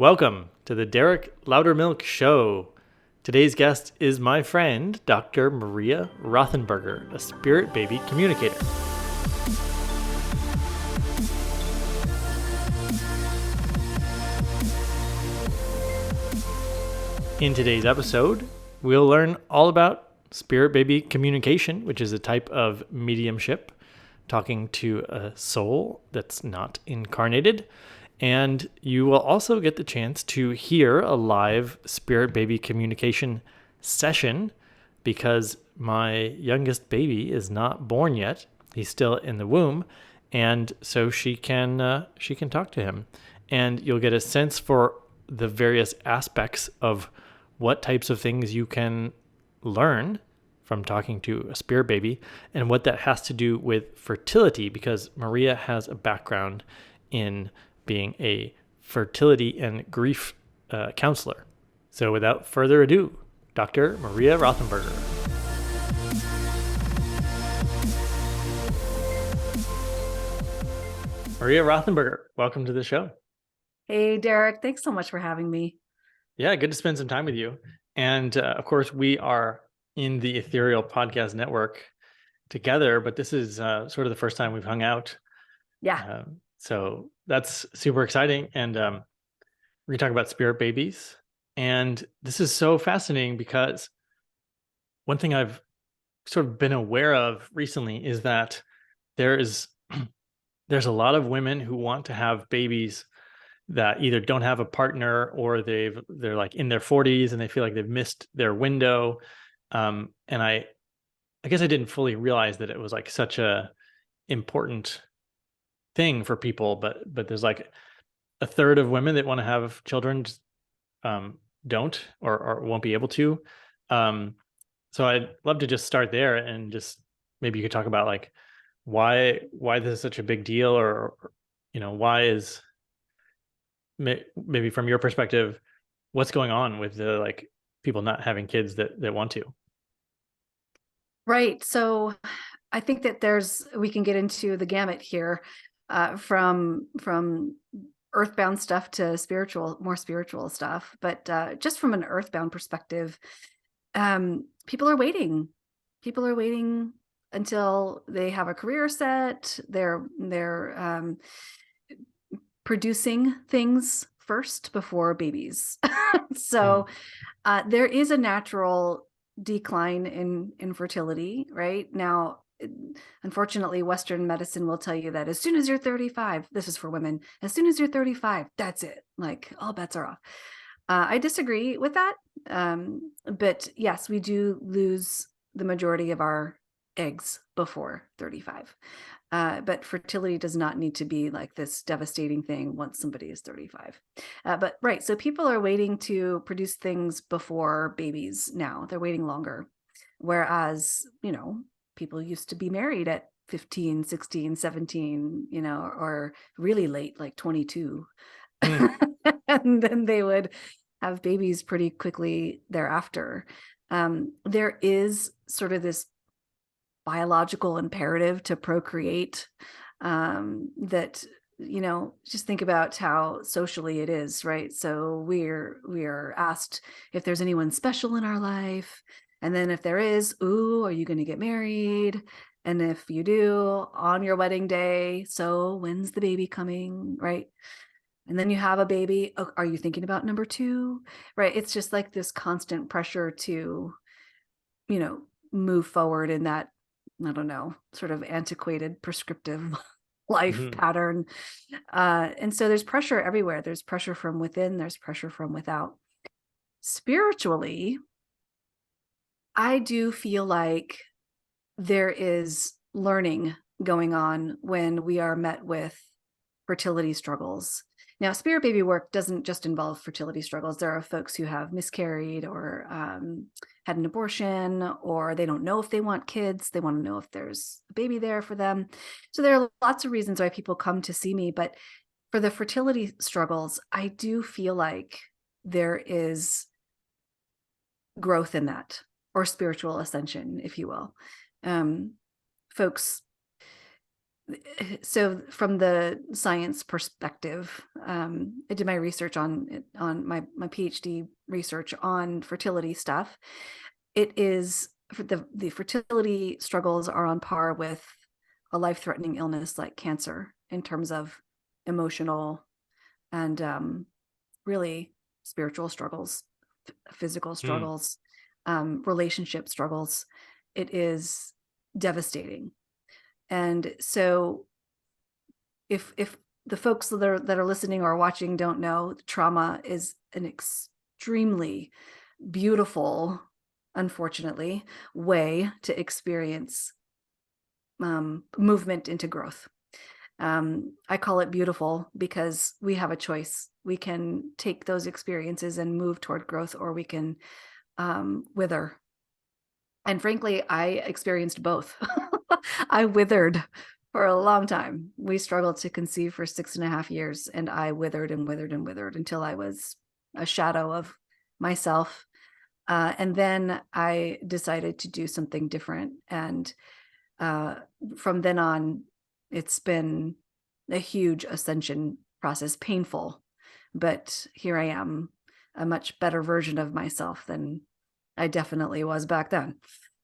Welcome to the Derek Loudermilk Show. Today's guest is my friend, Dr. Maria Rothenburger, a spirit baby communicator. In today's episode, we'll learn all about spirit baby communication, which is a type of mediumship, talking to a soul that's not incarnated. And you will also get the chance to hear a live spirit baby communication session because my youngest baby is not born yet. He's still in the womb. And so she can talk to him. And you'll get a sense for the various aspects of what types of things you can learn from talking to a spirit baby and what that has to do with fertility, because Maria has a background in being a fertility and grief counselor. So without further ado, Dr. Maria Rothenburger. Maria Rothenburger, welcome to the show. Hey, Derek, thanks so much for having me. Yeah, good to spend some time with you. And of course, we are in the Ethereal Podcast Network together, but this is sort of the first time we've hung out. Yeah. So that's super exciting. And we're going to talk about spirit babies. And this is so fascinating because one thing I've sort of been aware of recently is that there's a lot of women who want to have babies that either don't have a partner or they're like in their 40s and they feel like they've missed their window. And I guess I didn't fully realize that it was like such a important thing for people, but there's like a third of women that want to have children don't or won't be able to. So I'd love to just start there and just maybe you could talk about like why this is such a big deal, or why is maybe from your perspective, what's going on with the like people not having kids that want to. Right. So I think that we can get into the gamut here, from earthbound stuff to more spiritual stuff. But just from an earthbound perspective, people are waiting. People are waiting until they have a career set. They're producing things first before babies. So there is a natural decline in fertility right now. Unfortunately, Western medicine will tell you that as soon as you're 35, this is for women, as soon as you're 35, that's it. Like all bets are off. I disagree with that. But yes, we do lose the majority of our eggs before 35. But fertility does not need to be like this devastating thing once somebody is 35. But right, so people are waiting to produce things before babies now. They're waiting longer. Whereas, people used to be married at 15, 16, 17, or really late, like 22. And then they would have babies pretty quickly thereafter. There is sort of this biological imperative to procreate, that just think about how socially it is, right? So we're asked if there's anyone special in our life, and then if there is, ooh, are you going to get married? And if you do, on your wedding day, so when's the baby coming, right? And then you have a baby, oh, are you thinking about number 2, right? It's just like this constant pressure to move forward in that, I don't know, sort of antiquated prescriptive life pattern. And so there's pressure everywhere. There's pressure from within, there's pressure from without. Spiritually, I do feel like there is learning going on when we are met with fertility struggles. Now, spirit baby work doesn't just involve fertility struggles. There are folks who have miscarried or had an abortion, or they don't know if they want kids. They want to know if there's a baby there for them. So there are lots of reasons why people come to see me. But for the fertility struggles, I do feel like there is growth in that, or spiritual ascension, if you will. Folks So from the science perspective, I did my research on my PhD research on fertility stuff. It is the fertility struggles are on par with a life-threatening illness like cancer in terms of emotional and really spiritual struggles, physical Hmm. struggles, relationship struggles. It is devastating. And so if the folks that are listening or watching don't know, trauma is an extremely beautiful, unfortunately, way to experience movement into growth. I call it beautiful because we have a choice. We can take those experiences and move toward growth, or we can wither. And frankly, I experienced both. I withered for a long time. We struggled to conceive for 6.5 years, and I withered and withered and withered until I was a shadow of myself. And then I decided to do something different. And from then on, it's been a huge ascension process, painful, but here I am, a much better version of myself than I definitely was back then.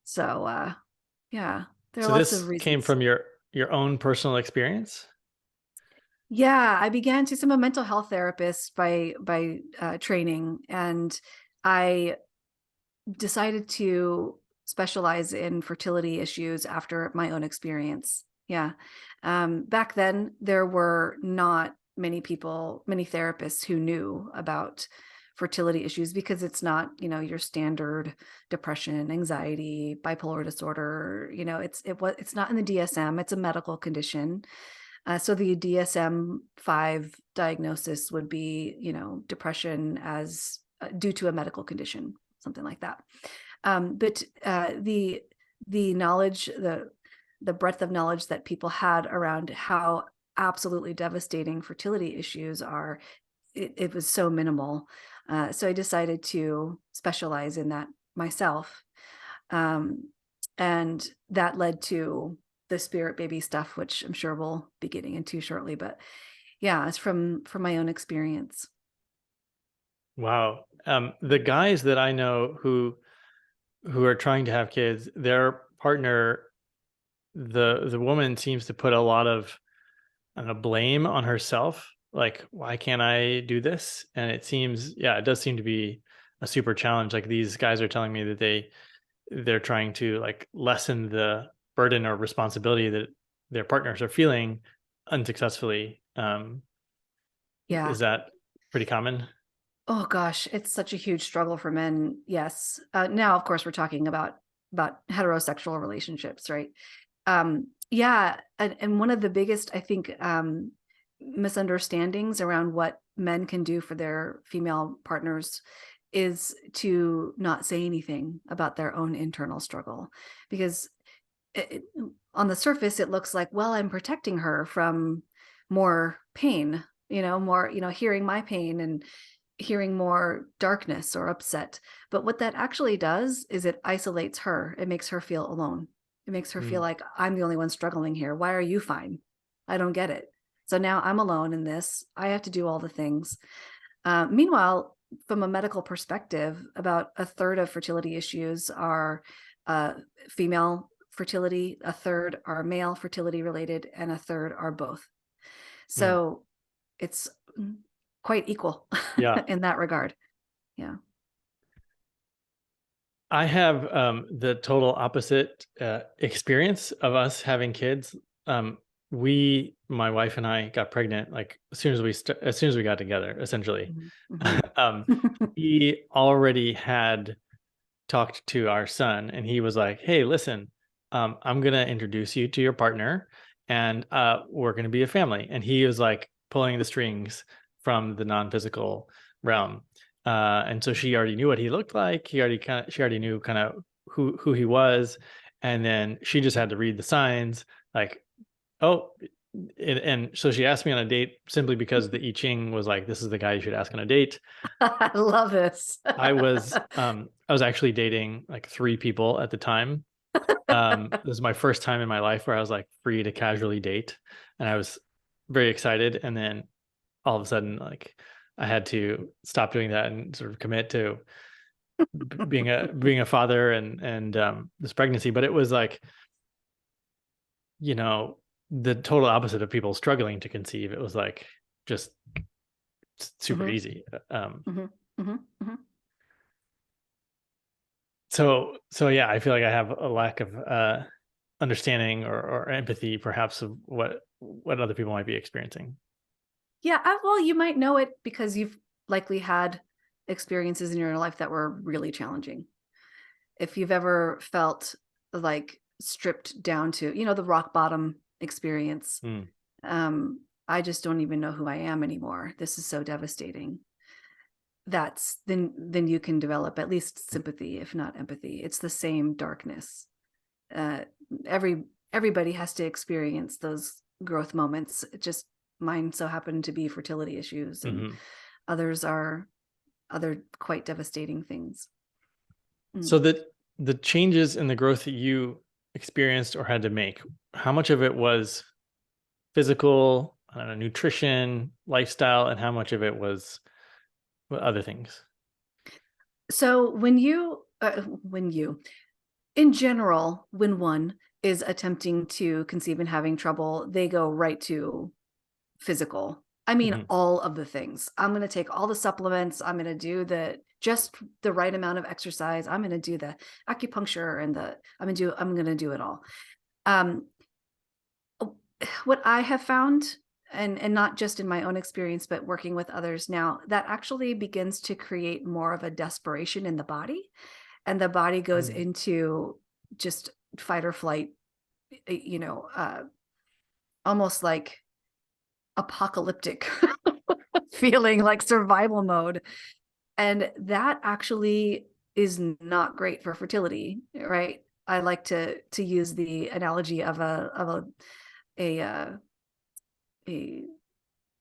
So yeah, there are So lots of this came reasons. from your own personal experience? Yeah, I began to see a mental health therapist by training, and I decided to specialize in fertility issues after my own experience. Yeah. Back then, there were not many people, many therapists who knew about fertility issues because it's not, your standard depression, anxiety, bipolar disorder. It's not in the DSM. It's a medical condition. So the DSM-5 diagnosis would be, depression as due to a medical condition, something like that. But the knowledge, the breadth of knowledge that people had around how absolutely devastating fertility issues are, it was so minimal. So I decided to specialize in that myself. And that led to the spirit baby stuff, which I'm sure we'll be getting into shortly. But yeah, it's from my own experience. Wow. The guys that I know who are trying to have kids, their partner, the woman seems to put a lot of, I don't know, blame on herself. Like, why can't I do this? And it seems, yeah, it does seem to be a super challenge. Like these guys are telling me that they're trying to like lessen the burden or responsibility that their partners are feeling unsuccessfully. Yeah. Is that pretty common? Oh gosh, it's such a huge struggle for men. Yes. Now, of course, we're talking about heterosexual relationships, right? Yeah, and one of the biggest, I think, misunderstandings around what men can do for their female partners is to not say anything about their own internal struggle, because on the surface it looks like, well, I'm protecting her from more pain, more, hearing my pain and hearing more darkness or upset. But what that actually does is it isolates her. It makes her feel alone. It makes her feel Mm. like, I'm the only one struggling here. Why are you fine? I don't get it. So now I'm alone in this. I have to do all the things. Meanwhile, from a medical perspective, about a third of fertility issues are female fertility, a third are male fertility related, and a third are both. Mm. So it's quite equal Yeah. in that regard. Yeah. I have the total opposite experience of us having kids. My wife and I, got pregnant like as soon as we got together, essentially. Mhm, mhm. um, he already had talked to our son, and he was like, "Hey, listen, I'm gonna introduce you to your partner, and we're gonna be a family." And he was like pulling the strings from the non-physical realm. And so she already knew what he looked like. She already knew kind of who he was, and then she just had to read the signs, like, oh. And so she asked me on a date simply because the I Ching was like, "This is the guy you should ask on a date." I love this. I was actually dating like three people at the time. This was my first time in my life where I was like free to casually date, and I was very excited. And then all of a sudden, like I had to stop doing that and sort of commit to being a father and this pregnancy. But it was like, you know, the total opposite of people struggling to conceive. It was like just super Mhm, easy. mhm, mhm, mhm. So yeah, I feel like I have a lack of understanding or empathy, perhaps, of what other people might be experiencing. Yeah, well, you might know it because you've likely had experiences in your life that were really challenging. If you've ever felt like stripped down to, the rock bottom experience, Mm, I just don't even know who I am anymore. This is so devastating. That's then you can develop at least sympathy, if not empathy. It's the same darkness. Uh, everybody has to experience those growth moments. It just mine so happened to be fertility issues, and hmm others are other quite devastating things. Mm. So that the changes in the growth that you experienced or had to make, how much of it was physical, I don't know, nutrition, lifestyle, and how much of it was other things? So when you in general, when one is attempting to conceive and having trouble, they go right to physical. I mean, Hmm all of the things. I'm going to take all the supplements. I'm going to do just the right amount of exercise. I'm going to do the acupuncture and I'm going to do it all. Um, what I have found, and not just in my own experience, but working with others now, that actually begins to create more of a desperation in the body, and the body goes Mm. into just fight or flight, almost like apocalyptic feeling, like survival mode. And that actually is not great for fertility, right? I like to use the analogy of a uh, a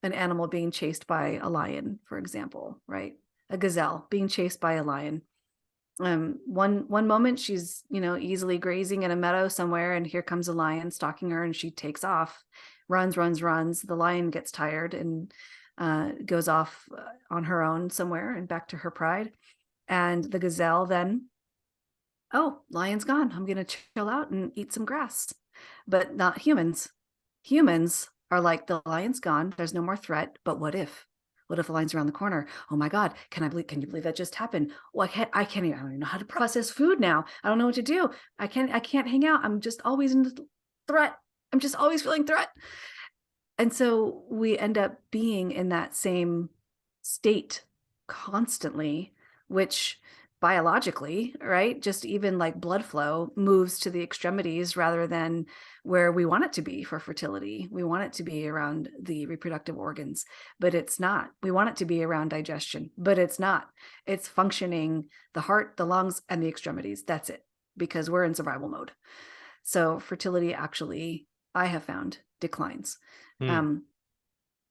an animal being chased by a lion, for example, right? A gazelle being chased by a lion. One moment she's, easily grazing in a meadow somewhere, and here comes a lion stalking her, and she takes off, runs. The lion gets tired and goes off on her own somewhere and back to her pride. And the gazelle then, oh, lion's gone. I'm going to chill out and eat some grass. But not humans. Humans are like, the lion's gone. There's no more threat. But what if? What if the lion's around the corner? Oh my God. Can you believe that just happened? Well, I don't even know how to process food now. I don't know what to do. I can't hang out. I'm just always in threat. I'm just always feeling threat. And so we end up being in that same state constantly, which biologically, right? Just even like blood flow moves to the extremities rather than where we want it to be for fertility. We want it to be around the reproductive organs, but it's not. We want it to be around digestion, but it's not. It's functioning the heart, the lungs, and the extremities. That's it, because we're in survival mode. So fertility actually, I have found, declines. Mm. Um,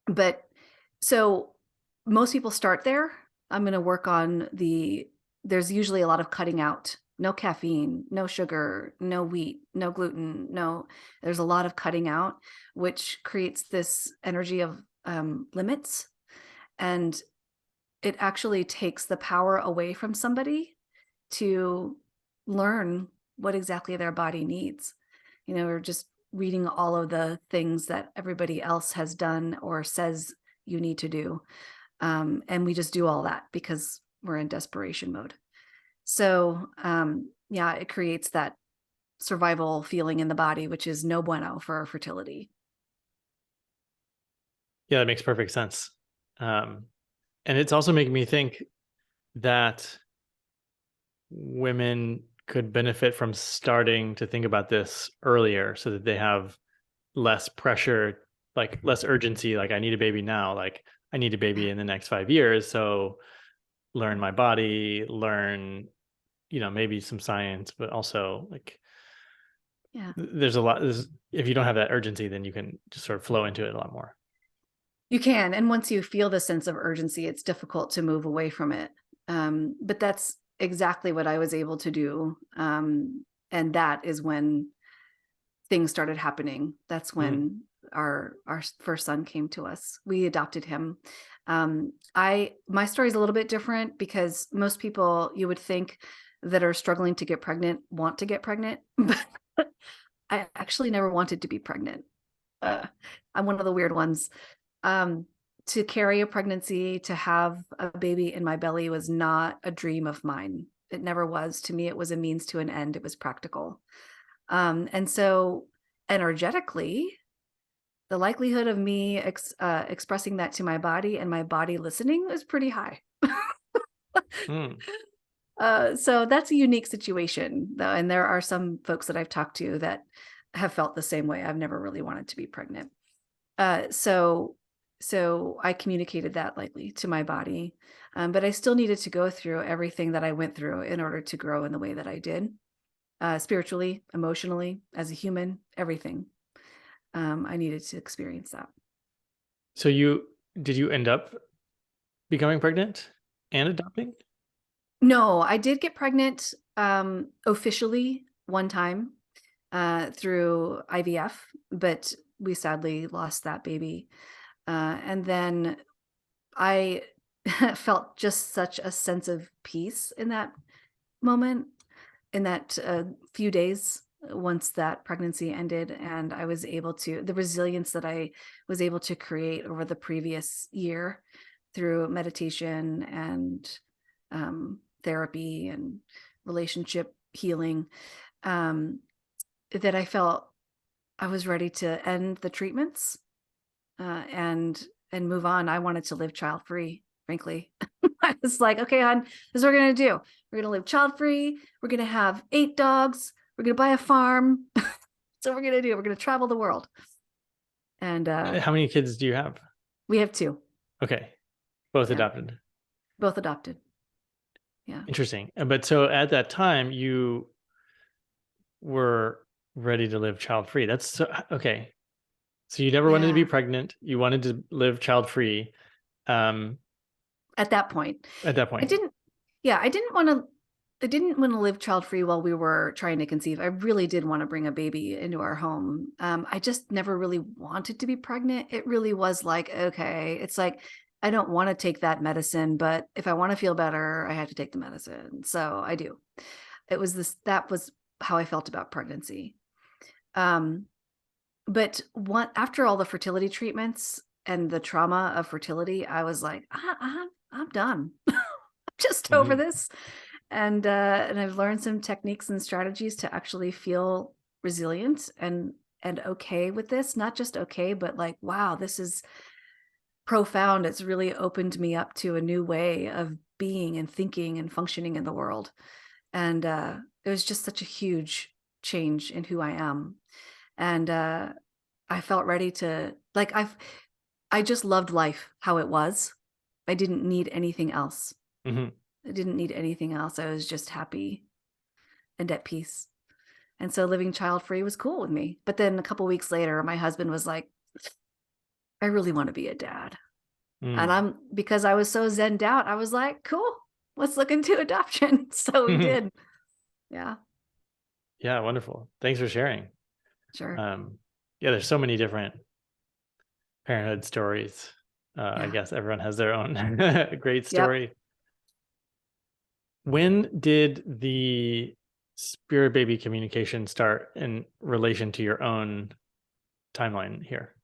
but so most people start there. I'm going to work on there's usually a lot of cutting out. No caffeine, no sugar, no wheat, no gluten, there's a lot of cutting out, which creates this energy of limits. And it actually takes the power away from somebody to learn what exactly their body needs. We're just reading all of the things that everybody else has done or says you need to do. And we just do all that because we're in desperation mode. So, yeah, it creates that survival feeling in the body, which is no bueno for fertility. Yeah, that makes perfect sense. Um, and it's also making me think that women could benefit from starting to think about this earlier so that they have less pressure, like less urgency. Like, I need a baby now. Like, I need a baby Yeah. in the next 5 years. So learn my body, learn, maybe some science, but also like Yeah. there's a lot. If you don't have that urgency, then you can just sort of flow into it a lot more. You can. And once you feel the sense of urgency, it's difficult to move away from it. But that's exactly what I was able to do. And that is when things started happening. That's Mm. when our first son came to us. We adopted him. My story is a little bit different because most people you would think that are struggling to get pregnant want to get pregnant, but I actually never wanted to be pregnant. I'm one of the weird ones. To carry a pregnancy, to have a baby in my belly was not a dream of mine. It never was. To me, it was a means to an end. It was practical. And so energetically, the likelihood of me expressing that to my body and my body listening was pretty high. Mm. So that's a unique situation, though. And there are some folks that I've talked to that have felt the same way. I've never really wanted to be pregnant. So I communicated that lightly to my body. But I still needed to go through everything that I went through in order to grow in the way that I did, spiritually, emotionally, as a human, everything. I needed to experience that. So did you end up becoming pregnant and adopting? No, I did get pregnant officially one time through IVF, but we sadly lost that baby. And then I felt just such a sense of peace in that moment, in that few days once that pregnancy ended. And I was able to, the resilience that I was able to create over the previous year through meditation and therapy and relationship healing, that I felt I was ready to end the treatments and move on. I wanted to live child free, frankly. I was like, okay, hon, this is what we're gonna do. We're gonna live child free. We're gonna have 8 dogs. We're gonna buy a farm. So we're gonna do. We're gonna travel the world. And How many kids do you have? we have 2. Okay. Both Yeah, adopted. both adopted. Yeah, Interesting. But so at that time, you were ready to live child free. That's so, okay. So you never wanted to be yeah. pregnant. You wanted to live child free. Um, At that point, at that I point. didn't. Yeah, I didn't want to. I didn't want to live child free while we were trying to conceive. I really did want to bring a baby into our home. I just never really wanted to be pregnant. It really was like, okay, it's like, I don't want to take that medicine, but if I want to feel better, I have to take the medicine. So I do. That was how I felt about pregnancy. Um, but after all the fertility treatments and the trauma of fertility, I was like, I'm done. Just over Mhm. this. And I've learned some techniques and strategies to actually feel resilient and okay with this. Not just okay, but like, wow, this is profound. It's really opened me up to a new way of being and thinking and functioning in the world. And it was just such a huge change in who I am. And I felt ready to like I just loved life how it was. I didn't need anything else. Mhm. I didn't need anything else. I was just happy and at peace. And so living child free was cool with me. But then a couple weeks later, my husband was like, I really want to be a dad. And Mm. because I was so zenned out, I was like, cool, let's look into adoption. So we did. Yeah, Yeah, wonderful. Thanks for sharing. sure. Um, yeah, there's so many different parenthood stories. I Yeah. guess everyone has their own great Yep. story. When did the spirit baby communication start in relation to your own timeline here?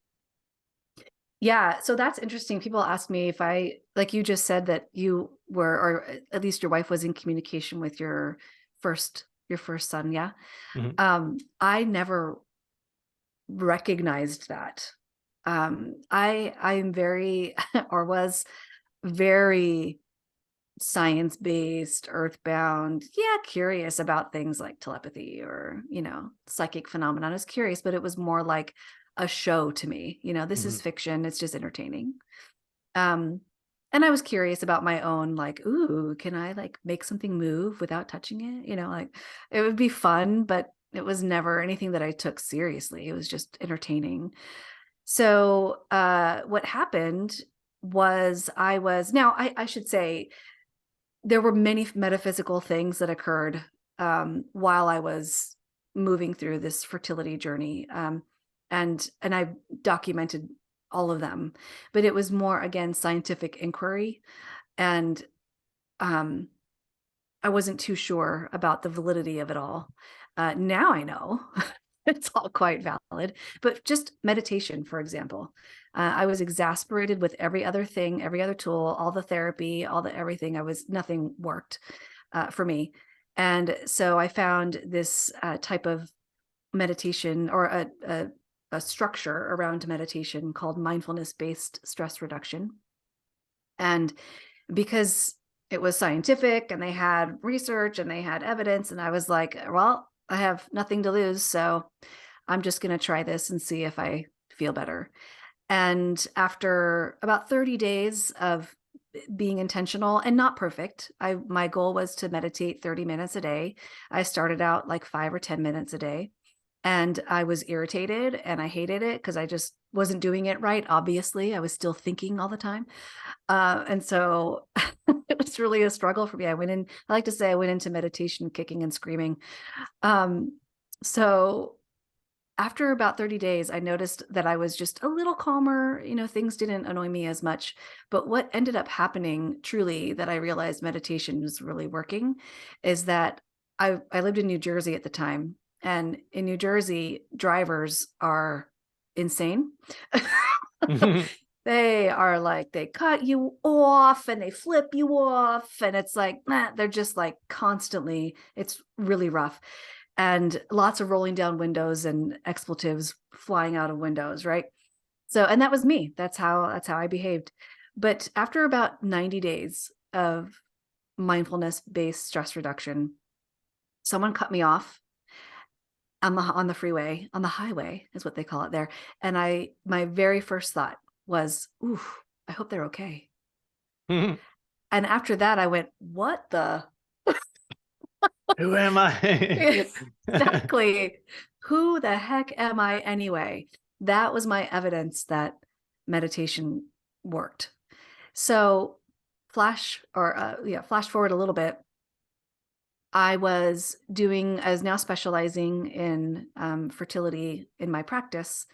Yeah. So that's interesting. People ask me if like you just said that you were, or at least your wife was in communication with your first son. Yeah. Mhm. I never recognized that. I'm very or was very science-based, earthbound, yeah, curious about things like telepathy or, psychic phenomenon. I was curious, but it was more like a show to me. This is Mhm. fiction, it's just entertaining. Um, and I was curious about my own, like, ooh, can I like make something move without touching it? Like it would be fun, but it was never anything that I took seriously. It was just entertaining. So what happened was I should say there were many metaphysical things that occurred while I was moving through this fertility journey. And I documented all of them, but it was more, again, scientific inquiry. And I wasn't too sure about the validity of it all. Now I know it's all quite valid, but just meditation, for example. I was exasperated with every other thing, every other tool, all the therapy, all the everything. Nothing worked for me. And so I found this type of meditation, or a structure around meditation called mindfulness-based stress reduction. And because it was scientific and they had research and they had evidence, and I was like, well, I have nothing to lose, so I'm just going to try this and see if I feel better. And after about 30 days of being intentional and not perfect, my goal was to meditate 30 minutes a day. I started out like 5 or 10 minutes a day, and I was irritated and I hated it because I just wasn't doing it right. Obviously, I was still thinking all the time. And so it was really a struggle for me. I like to say I went into meditation kicking and screaming. So after about 30 days, I noticed that I was just a little calmer. Things didn't annoy me as much. But what ended up happening, truly, that I realized meditation was really working, is that I lived in New Jersey at the time. And in New Jersey, drivers are insane. They are like, they cut you off and they flip you off. And it's like, they're just like constantly, it's really rough. And lots of rolling down windows and expletives flying out of windows, right? So, and that was me. That's how I behaved. But after about 90 days of mindfulness-based stress reduction, someone cut me off on the freeway, on the highway is what they call it there. And my very first thought was, ooh, I hope they're okay. And after that, I went, what the? Who am I? Exactly. Who the heck am I anyway? That was my evidence that meditation worked. So flash forward a little bit. I was now specializing in fertility in my practice.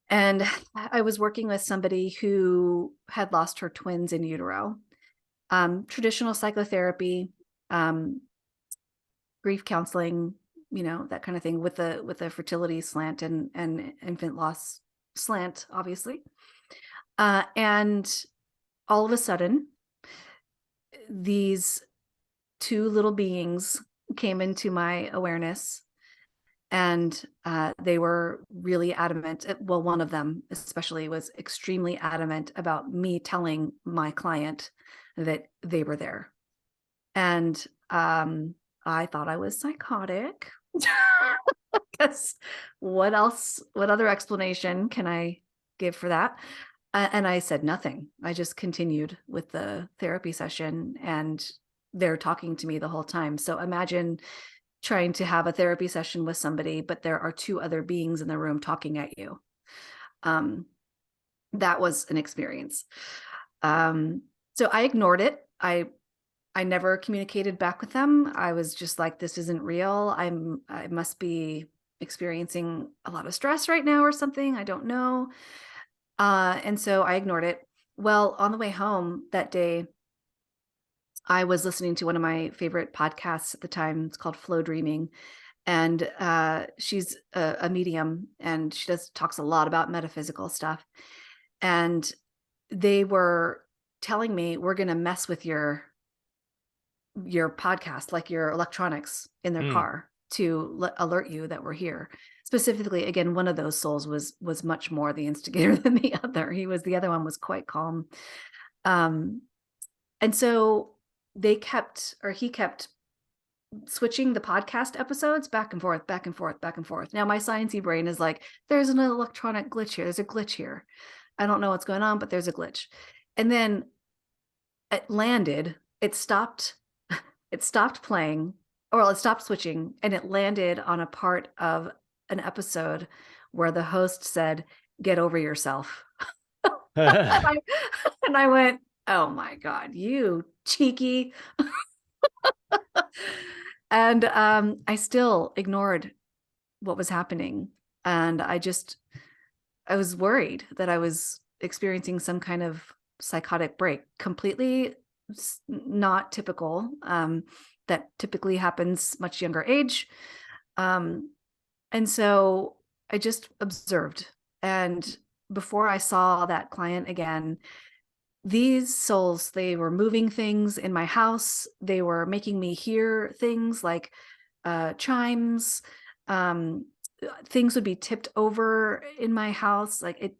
And I was working with somebody who had lost her twins in utero. Traditional psychotherapy, grief counseling, that kind of thing, with the fertility slant and infant loss slant, obviously. And all of a sudden, these two little beings came into my awareness, and they were really adamant. Well, one of them especially was extremely adamant about me telling my client that they were there. And I thought I was psychotic. Because what other explanation can I give for that? And I said nothing. I just continued with the therapy session, and they're talking to me the whole time. So imagine trying to have a therapy session with somebody, but there are two other beings in the room talking at you. That was an experience. So I ignored it. I never communicated back with them. I was just like, this isn't real. I must be experiencing a lot of stress right now or something. I don't know. And so I ignored it. Well, on the way home that day, I was listening to one of my favorite podcasts at the time. It's called Flow Dreaming. And she's a medium, and she talks a lot about metaphysical stuff. And they were telling me, we're going to mess with your podcast, like your electronics in their car, to alert you that we're here. Specifically, again, one of those souls was much more the instigator than the other. The other one was quite calm. And so he kept switching the podcast episodes back and forth, back and forth, back and forth. Now my sciencey brain is like, there's an electronic glitch here. There's a glitch here. I don't know what's going on, but there's a glitch. And then it stopped playing, or it stopped switching, and it landed on a part of an episode where the host said, "Get over yourself." And I went, oh my God, you cheeky. And I still ignored what was happening. And I was worried that I was experiencing some kind of psychotic break, completely not typical. That typically happens much younger age. Um, and so I just observed. And before I saw that client again, these souls, they were moving things in my house. They were making me hear things like chimes. Um, Things would be tipped over in my house. Like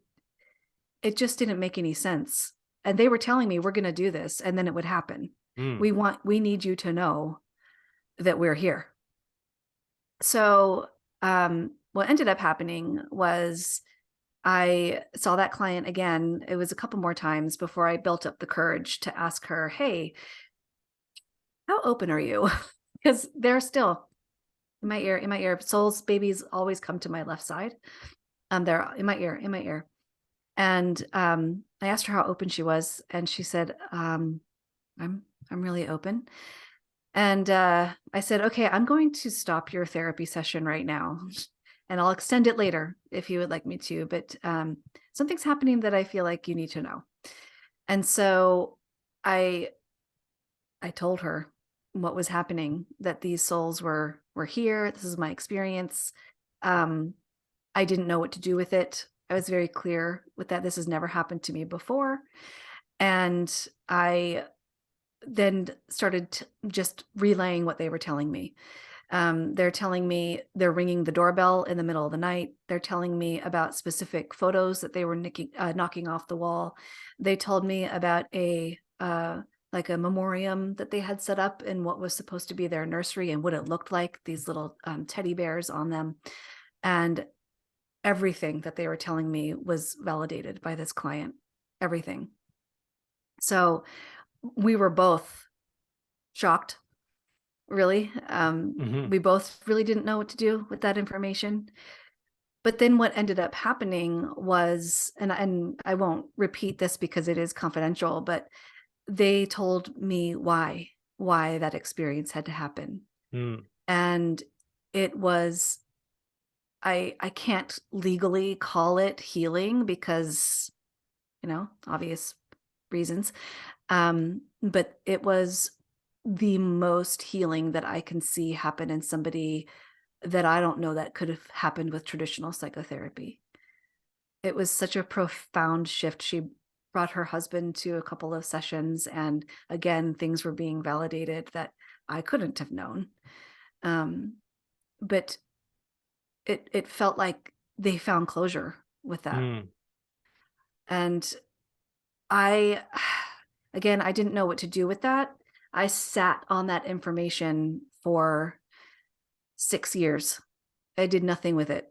it just didn't make any sense. And they were telling me, we're going to do this, and then it would happen. Mm. We need you to know that we're here. So what ended up happening was I saw that client again. It was a couple more times before I built up the courage to ask her, hey, how open are you? Because they're still in my ear. Souls, babies always come to my left side. They're in my ear. And I asked her how open she was, and she said, I'm really open. And I said, okay, I'm going to stop your therapy session right now, and I'll extend it later if you would like me to. But something's happening that I feel like you need to know. And so I told her what was happening, that these souls were here. This is my experience. I didn't know what to do with it. I was very clear with that. This has never happened to me before. And I then started just relaying what they were telling me. They're telling me they're ringing the doorbell in the middle of the night. They're telling me about specific photos that they were knocking off the wall. They told me about like a memoriam that they had set up in what was supposed to be their nursery and what it looked like, these little teddy bears on them. And everything that they were telling me was validated by this client, everything. So we were both shocked, really. Mm-hmm. We both really didn't know what to do with that information. But then what ended up happening was, and I won't repeat this because it is confidential, but they told me why that experience had to happen. Mm. And it was, I can't legally call it healing because, obvious reasons. But it was the most healing that I can see happen in somebody that I don't know that could have happened with traditional psychotherapy. It was such a profound shift. She brought her husband to a couple of sessions, and again, things were being validated that I couldn't have known. But it felt like they found closure with that. Mm. And I, again, I didn't know what to do with that. I sat on that information for 6 years. I did nothing with it.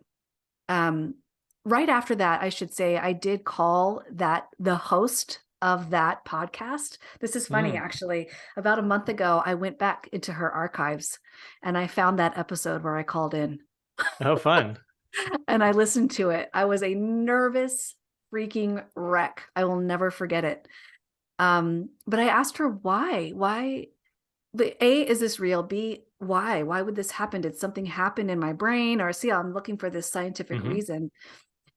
Right after that, I should say, I did call the host of that podcast. This is funny, Mm. actually. About a month ago, I went back into her archives and I found that episode where I called in. Oh, fun. And I listened to it. I was a nervous freaking wreck. I will never forget it. But I asked her why, but A, is this real? B, why would this happen? Did something happen in my brain? Or C, I'm looking for this scientific Mm-hmm. reason.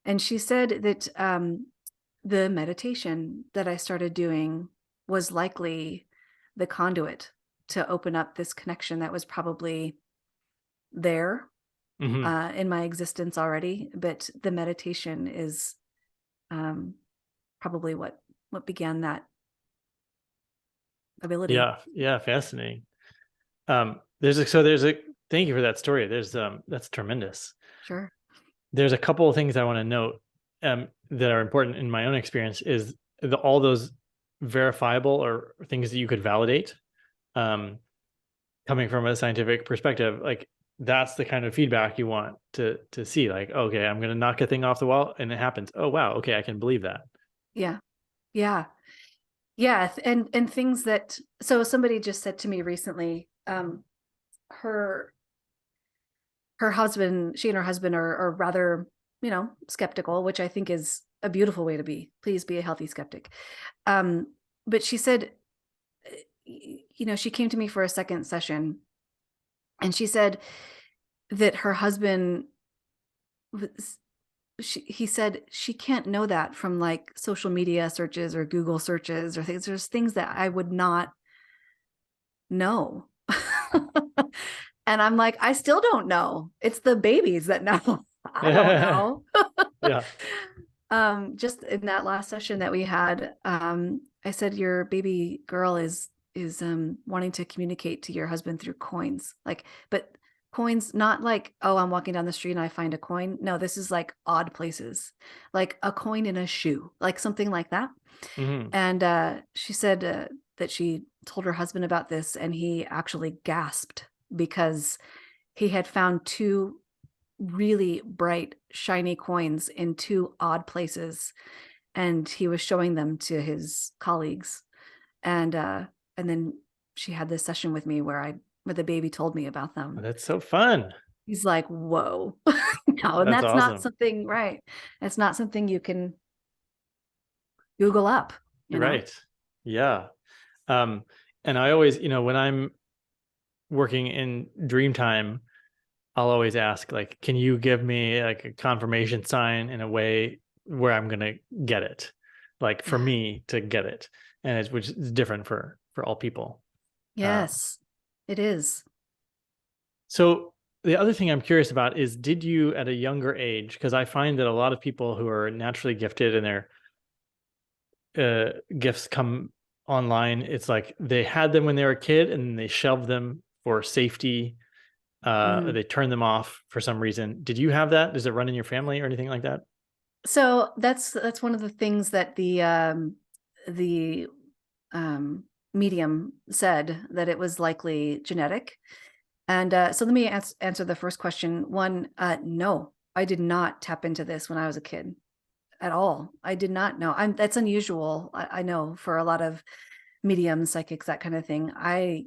And she said that the meditation that I started doing was likely the conduit to open up this connection that was probably there Mm-hmm. in my existence already. But the meditation is probably what began that ability. Yeah, fascinating. There's a thank you for that story. That's tremendous. Sure. There's a couple of things I want to note that are important in my own experience is all those verifiable or things that you could validate um, coming from a scientific perspective. Like that's the kind of feedback you want to see. Like, okay, I'm going to knock a thing off the wall and it happens. Oh, wow. Okay. I can believe that. Yeah. Yeah. Yeah. And things that, so somebody just said to me recently, her husband, she and her husband are rather, skeptical, which I think is a beautiful way to be. Please be a healthy skeptic. But she said, she came to me for a second session And she said that her husband was, he said she can't know that from like social media searches or Google searches or things. There's things that I would not know. And I'm like, I still don't know. It's the babies that know. I don't know. Yeah. Just in that last session that we had, I said your baby girl is wanting to communicate to your husband through coins. Like, but coins, not like, oh, I'm walking down the street and I find a coin. No, this is like odd places, like a coin in a shoe, like something like that. Mm-hmm. And she said that she told her husband about this, and he actually gasped because he had found two really bright, shiny coins in two odd places, and he was showing them to his colleagues. And then she had this session with me where the baby told me about them. That's so fun. He's like, whoa. No, and That's that's not awesome. something, right? It's not something you can Google up, you know? Right. Yeah. And I always, when I'm working in Dreamtime, I'll always ask, like, can you give me like a confirmation sign in a way where I'm gonna get it, like for Yeah. me to get it, and which is different for all people. Yes, it is. So the other thing I'm curious about is, did you at a younger age? Because I find that a lot of people who are naturally gifted and their gifts come online, it's like they had them when they were a kid and they shelved them for safety. Or they turn them off for some reason. Did you have that? Does it run in your family or anything like that? So that's one of the things that the medium said, that it was likely genetic. And so let me answer the first question. One, no, I did not tap into this when I was a kid at all. I did not know. That's unusual. I know for a lot of mediums, psychics, that kind of thing. I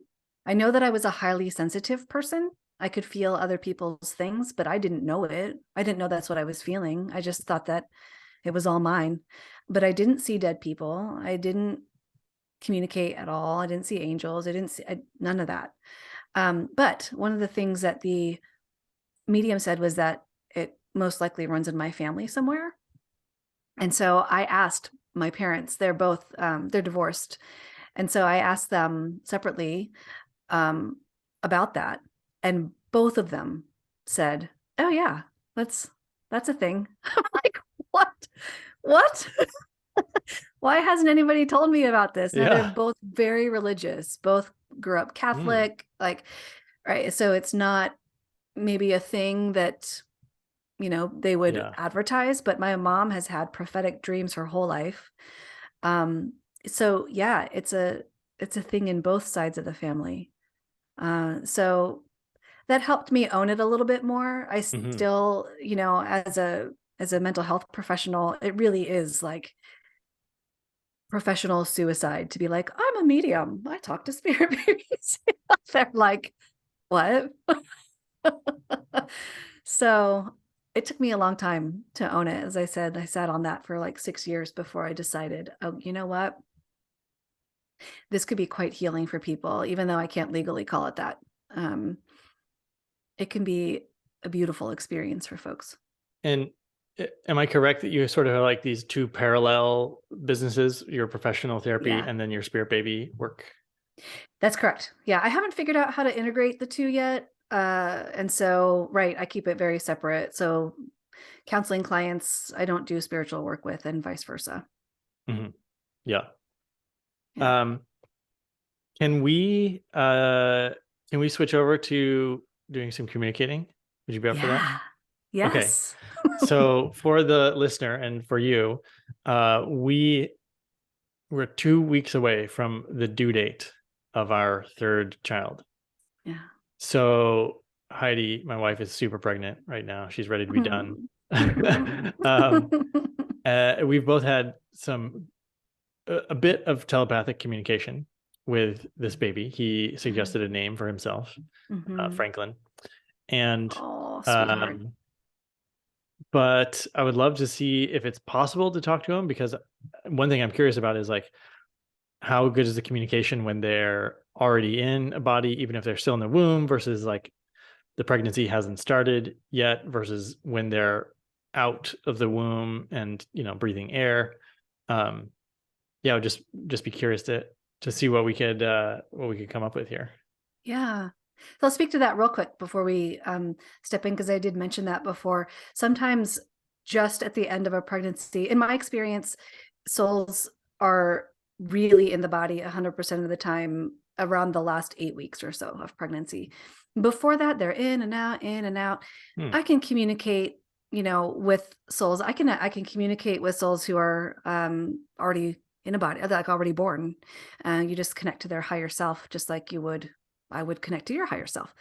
know that I was a highly sensitive person. I could feel other people's things, but I didn't know it. I didn't know that's what I was feeling. I just thought that it was all mine. But I didn't see dead people. I didn't communicate at all. I didn't see angels. I didn't see none of that. But one of the things that the medium said was that it most likely runs in my family somewhere. And so I asked my parents, they're both, they're divorced. And so I asked them separately about that. And both of them said, oh yeah, that's a thing. I'm like, what? What? Why hasn't anybody told me about this? Now they're Yeah. both very religious, both grew up Mm. Catholic, like, right. So it's not maybe a thing that, they would Yeah. advertise, but my mom has had prophetic dreams her whole life. So yeah, it's a thing in both sides of the family. So that helped me own it a little bit more. I Hmm. still, as a mental health professional, it really is like professional suicide to be like, I'm a medium. I talk to spirit babies. They're like, what? So it took me a long time to own it. As I said, I sat on that for like 6 years before I decided, oh, you know what? This could be quite healing for people, even though I can't legally call it that. Um, it can be a beautiful experience for folks. And am I correct that you sort of have like these two parallel businesses, your professional therapy Yeah, and then your spirit baby work? that's correct. Yeah, I haven't figured out how to integrate the two yet. And so, right, I keep it very separate. So counseling clients, I don't do spiritual work with, and vice versa. Hmm. Yeah. Yeah. Um, can we switch over to doing some communicating? Would you be up for that? Yeah. Okay. Yes. So for the listener and for you, we're 2 weeks away from the due date of our third child. Yeah. So Heidi, my wife, is super pregnant right now. She's ready to be done. Hmm. um, we've both had a bit of telepathic communication with this baby. He suggested a name for himself, Hmm. Franklin, and Oh, sweetheart. um, but I would love to see if it's possible to talk to him, because one thing I'm curious about is like, how good is the communication when they're already in a body, even if they're still in the womb, versus like the pregnancy hasn't started yet versus when they're out of the womb and, breathing air. Um, yeah, I would just be curious to see what we could come up with here. Yeah. So I'll speak to that real quick before we step in, because I did mention that before. Sometimes just at the end of a pregnancy, in my experience, souls are really in the body 100% of the time around the last 8 weeks or so of pregnancy. Before that, they're in and out, in and out. Hmm. I can communicate, with souls. I can communicate with souls who are already in a body, like already born. You just connect to their higher self, just like I would connect to your higher self.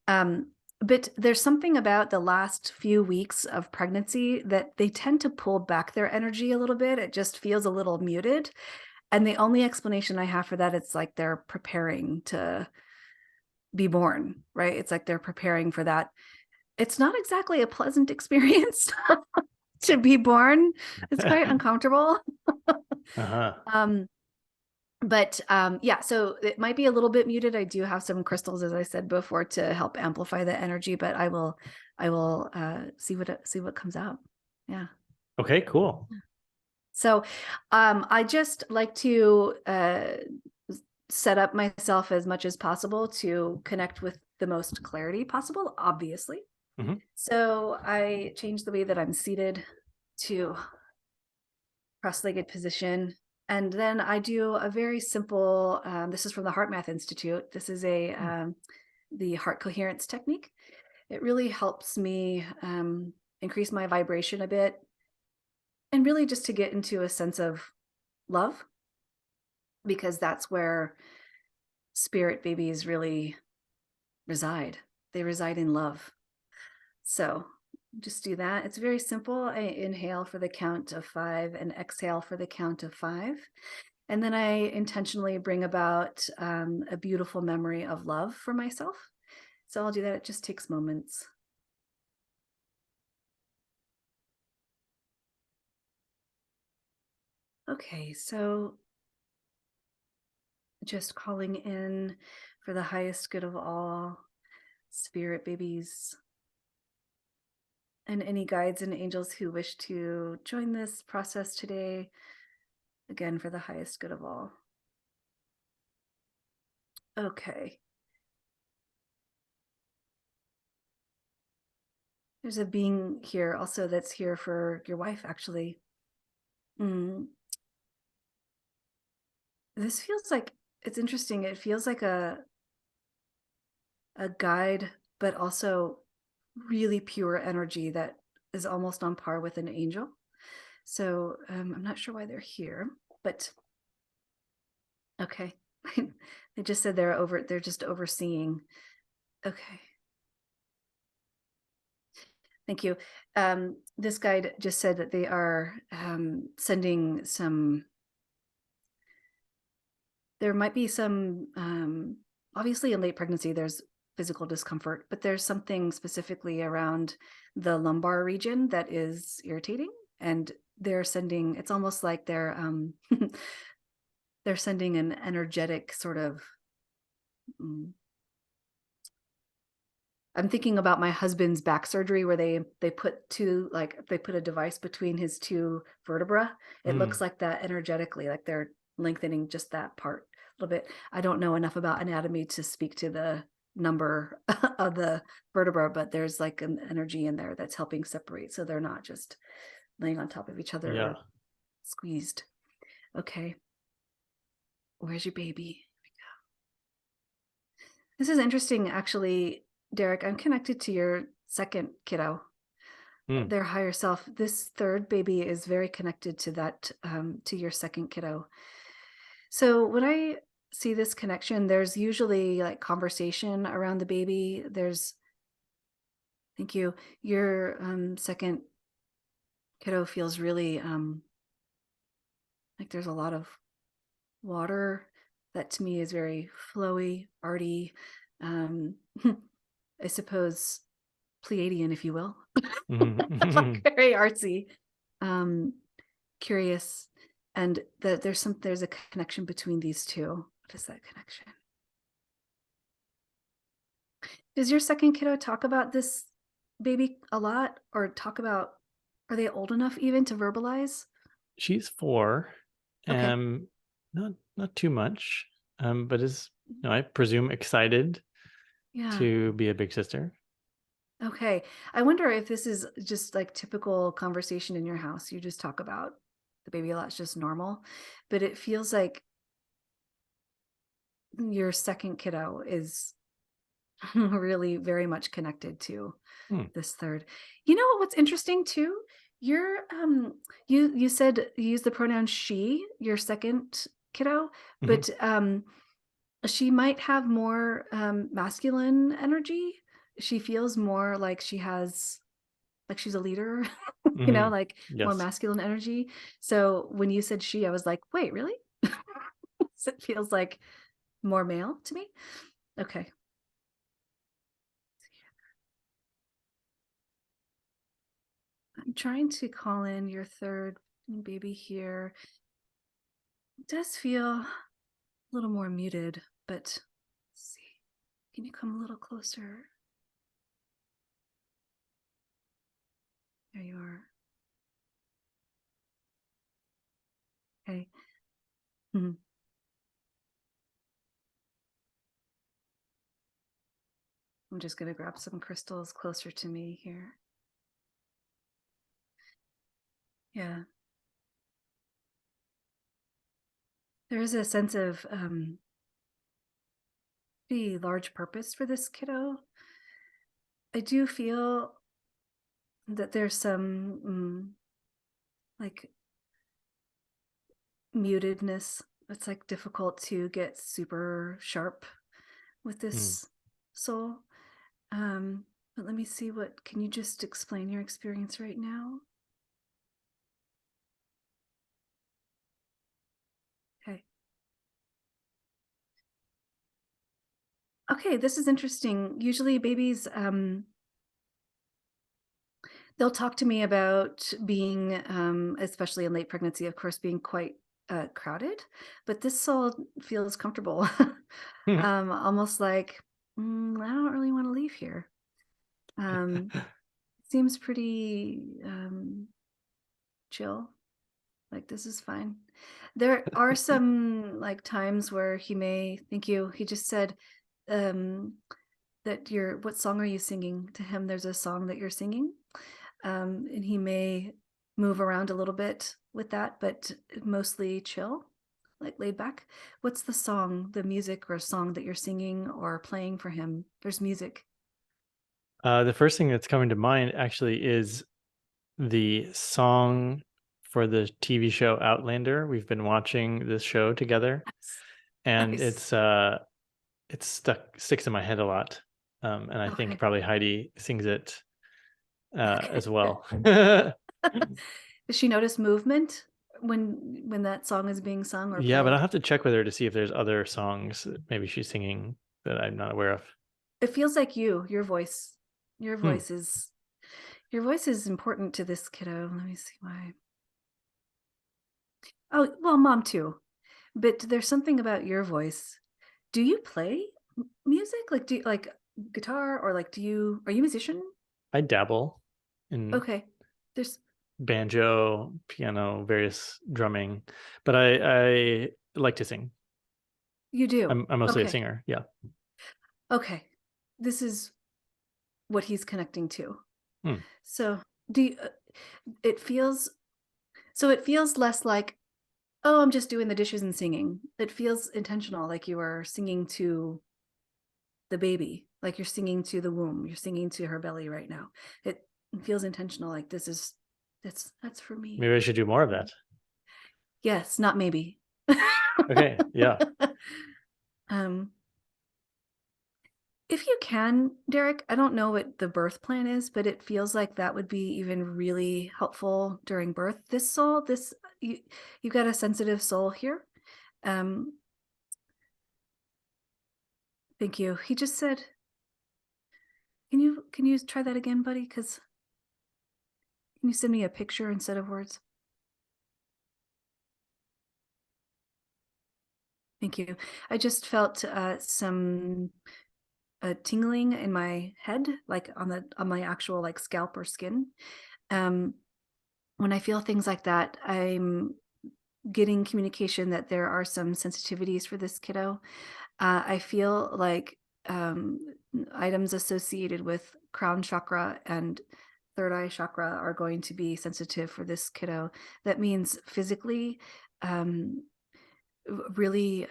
But there's something about the last few weeks of pregnancy that they tend to pull back their energy a little bit. It just feels a little muted. And the only explanation I have for that, it's like they're preparing to be born, right? It's like they're preparing for that. It's not exactly a pleasant experience to be born. It's quite uncomfortable. Uh-huh. Um, But yeah, so it might be a little bit muted. I do have some crystals, as I said before, to help amplify the energy, but I will see what comes out. Yeah. Okay, cool. So I just like to set up myself as much as possible to connect with the most clarity possible, obviously. Hmm. So I change the way that I'm seated to cross-legged position. And then I do a very simple, this is from the Heart Math Institute. This is the heart coherence technique. It really helps me increase my vibration a bit, and really just to get into a sense of love, because that's where spirit babies really reside. They reside in love. So just do that. It's very simple. I inhale for the count of 5 and exhale for the count of 5. And then I intentionally bring about a beautiful memory of love for myself. So I'll do that. It just takes moments. Okay, so just calling in for the highest good of all, spirit babies, and any guides and angels who wish to join this process today, again, for the highest good of all. Okay. There's a being here also that's here for your wife, actually. Mm. This feels like, it's interesting. It feels like a guide, but also really pure energy that is almost on par with an angel. So I'm not sure why they're here, but okay. They just said they're just overseeing. Okay. Thank you. This guide just said that they are sending some, there might be some, obviously in late pregnancy, there's physical discomfort, but there's something specifically around the lumbar region that is irritating. And they're sending, it's almost like they're sending an energetic sort of, mm, I'm thinking about my husband's back surgery where they put they put a device between his two vertebrae. It looks Mm. like that energetically, like they're lengthening just that part a little bit. I don't know enough about anatomy to speak to the number of the vertebra, but there's like an energy in there that's helping separate, so they're not just laying on top of each other Yeah. or squeezed. Okay. Where's your baby? This is interesting, actually, Derek. I'm connected to your second kiddo, Mm. their higher self. This third baby is very connected to that, to your second kiddo. So when I see this connection, there's usually like conversation around the baby. Thank you. Your second kiddo feels really like there's a lot of water that to me is very flowy, arty. Um, I suppose Pleiadian, if you will. Mhm. Like very artsy, um, curious, and that there's a connection between these two. What is that connection? Does your second kiddo talk about this baby a lot, or talk about, are they old enough even to verbalize? She's 4, Okay. not too much, but is, I presume, excited Yeah. to be a big sister. Okay. I wonder if this is just like typical conversation in your house. You just talk about the baby a lot. It's just normal. But it feels like your second kiddo is really very much connected to Hmm. this third. You know what's interesting too? You're you said you use the pronoun she, your second kiddo, Mhm. but she might have more masculine energy. She feels more like she has, like she's a leader, Mhm. like more Yes. masculine energy. So when you said she, I was like, wait, really? So it feels like more male to me. Okay. I'm trying to call in your third baby here. It does feel a little more muted, but let's see. Can you come a little closer? There you are. Okay. Mhm. I'm just going to grab some crystals closer to me here. Yeah. There is a sense of pretty large purpose for this kiddo. I do feel that there's some like mutedness. It's like difficult to get super sharp with Mm. this soul. But let me see, what can you just explain your experience right now? Okay. Okay, this is interesting. Usually babies, they'll talk to me about being, especially in late pregnancy, of course, being quite crowded, but this soul feels comfortable. Almost like, I don't really want to leave here. Um, seems pretty chill. Like, this is fine. There are some like times where he may, thank you. He just said um that you're, what song are you singing? To him, there's a song that you're singing. And he may move around a little bit with that, but mostly chill, like laid back. What's the song, the music or song that you're singing or playing for him? There's music. The first thing that's coming to mind actually is the song for the TV show Outlander. We've been watching this show together, and Nice. it's sticks in my head a lot. And I think Okay. probably Heidi sings it Okay. as well. Does she notice movement when that song is being sung or Yeah, but I'll played? have to check with her to see if there's other songs that maybe she's singing that I'm not aware of. It feels like your voice. Your Hmm. voice is your voice is important to this kiddo. Let me see why. Oh, well, mom too. But there's something about your voice. Do you play music? Like, do you like guitar, or like, are you a musician? I dabble in Okay. There's, banjo, piano, various drumming, but I like to sing. you do. I'm mostly a Okay. singer. Yeah. Okay. This is what he's connecting to. Hmm. So, do you, it feels, so it feels less like, oh, I'm just doing the dishes and singing. It feels intentional, like you are singing to the baby, like you're singing to the womb, you're singing to her belly right now. It feels intentional, like this is, that's for me. Maybe I should do more of that. Yes, not maybe. Okay. Yeah. um if you can, Derek, I don't know what the birth plan is, but it feels like that would be even really helpful during birth. This soul, this, you got a sensitive soul here. um Thank you. He just said, can you try that again, buddy? Because can you send me a picture instead of words? Thank you. I just felt some a tingling in my head, like on my actual like scalp or skin. Um, when I feel things like that, I'm getting communication that there are some sensitivities for this kiddo. I feel like items associated with crown chakra and third eye chakra are going to be sensitive for this kiddo. That means physically, um, really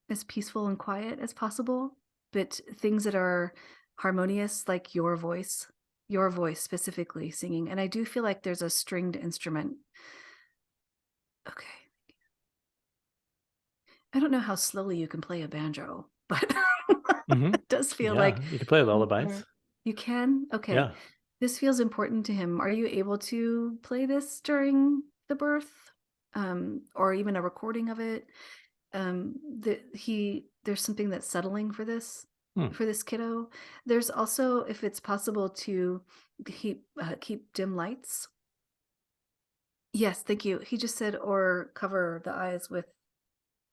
as peaceful and quiet as possible, but things that are harmonious, like your voice specifically singing. And I do feel like there's a stringed instrument. Okay. I don't know how slowly you can play a banjo, but Hmm. it does feel Yeah, like you can play there. lullabies. You can? Okay. Yeah. This feels important to him. Are you able to play this during the birth? Or even a recording of it? There's something that's settling Hmm. for this kiddo. There's also, if it's possible, to keep dim lights. Yes, thank you. He just said, or cover the eyes with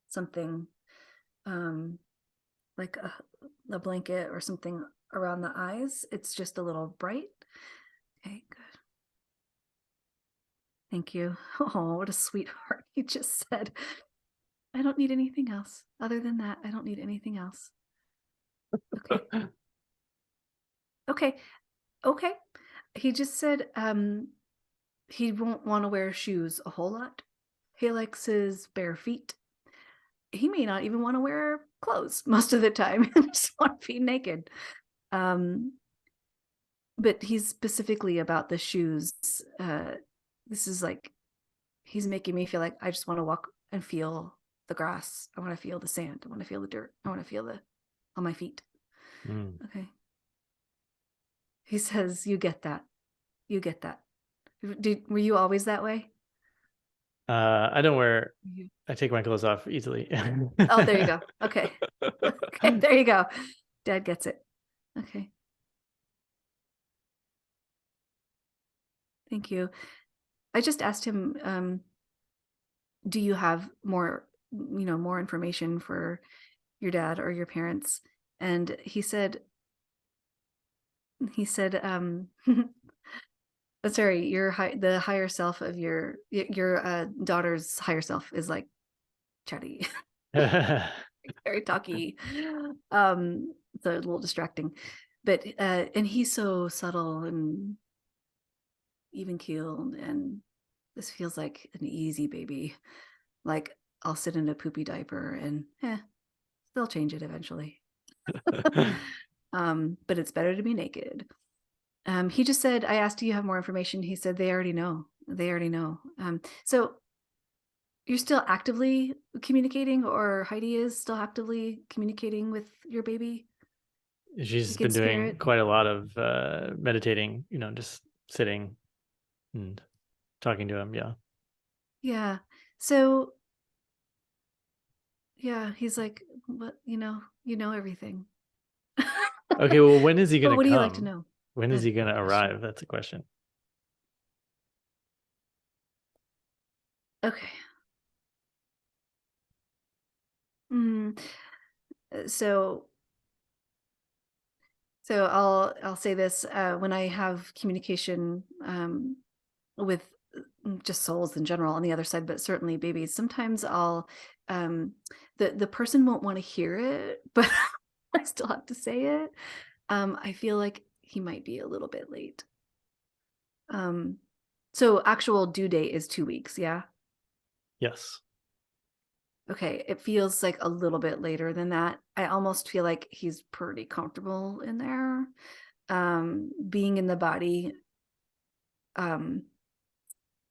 something, um, like a blanket or something around the eyes. It's just a little bright. Okay, good. Thank you. Oh, what a sweetheart. He just said, I don't need anything else. Other than that, I don't need anything else. Okay. Okay. Okay. He just said he won't want to wear shoes a whole lot. He likes his bare feet. He may not even want to wear clothes most of the time. Just want to be naked. Um, but he's specifically about the shoes. This is like he's making me feel like I just want to walk and feel the grass. I want to feel the sand. I want to feel the dirt. I want to feel the on my feet. Mm. Okay. He says, "You get that. You get that." Were you always that way? I don't wear. Mhm. I take my clothes off easily. Oh, there you go. Okay. Okay, there you go. Dad gets it. Okay. Thank you. I just asked him, do you have more information for your dad or your parents? And he said, sorry, the higher self of your daughter's higher self is like chatty, very talky. Um, so a little distracting. But and he's so subtle and even keeled, and this feels like an easy baby. Like I'll sit in a poopy diaper and they'll change it eventually. But it's better to be naked. He just said, I asked, do you have more information? He said, they already know. They already know. So you're still actively communicating, or Heidi is still actively communicating with your baby? She's Like in been doing spirit? quite a lot of meditating, just sitting and talking to him. Yeah. Yeah. So yeah, he's like, what, you know everything. Okay, well, when is he But gonna what do you like to come? know? When is Good he gonna question. arrive? That's a question. Okay. Mm, so I'll say this, when I have communication with just souls in general on the other side, but certainly babies, sometimes I'll um the person won't want to hear it, but I still have to say it. I feel like he might be a little bit late. Um so actual due date is 2 weeks, yeah? Yes. Okay, it feels like a little bit later than that. I almost feel like he's pretty comfortable in there. Being in the body. um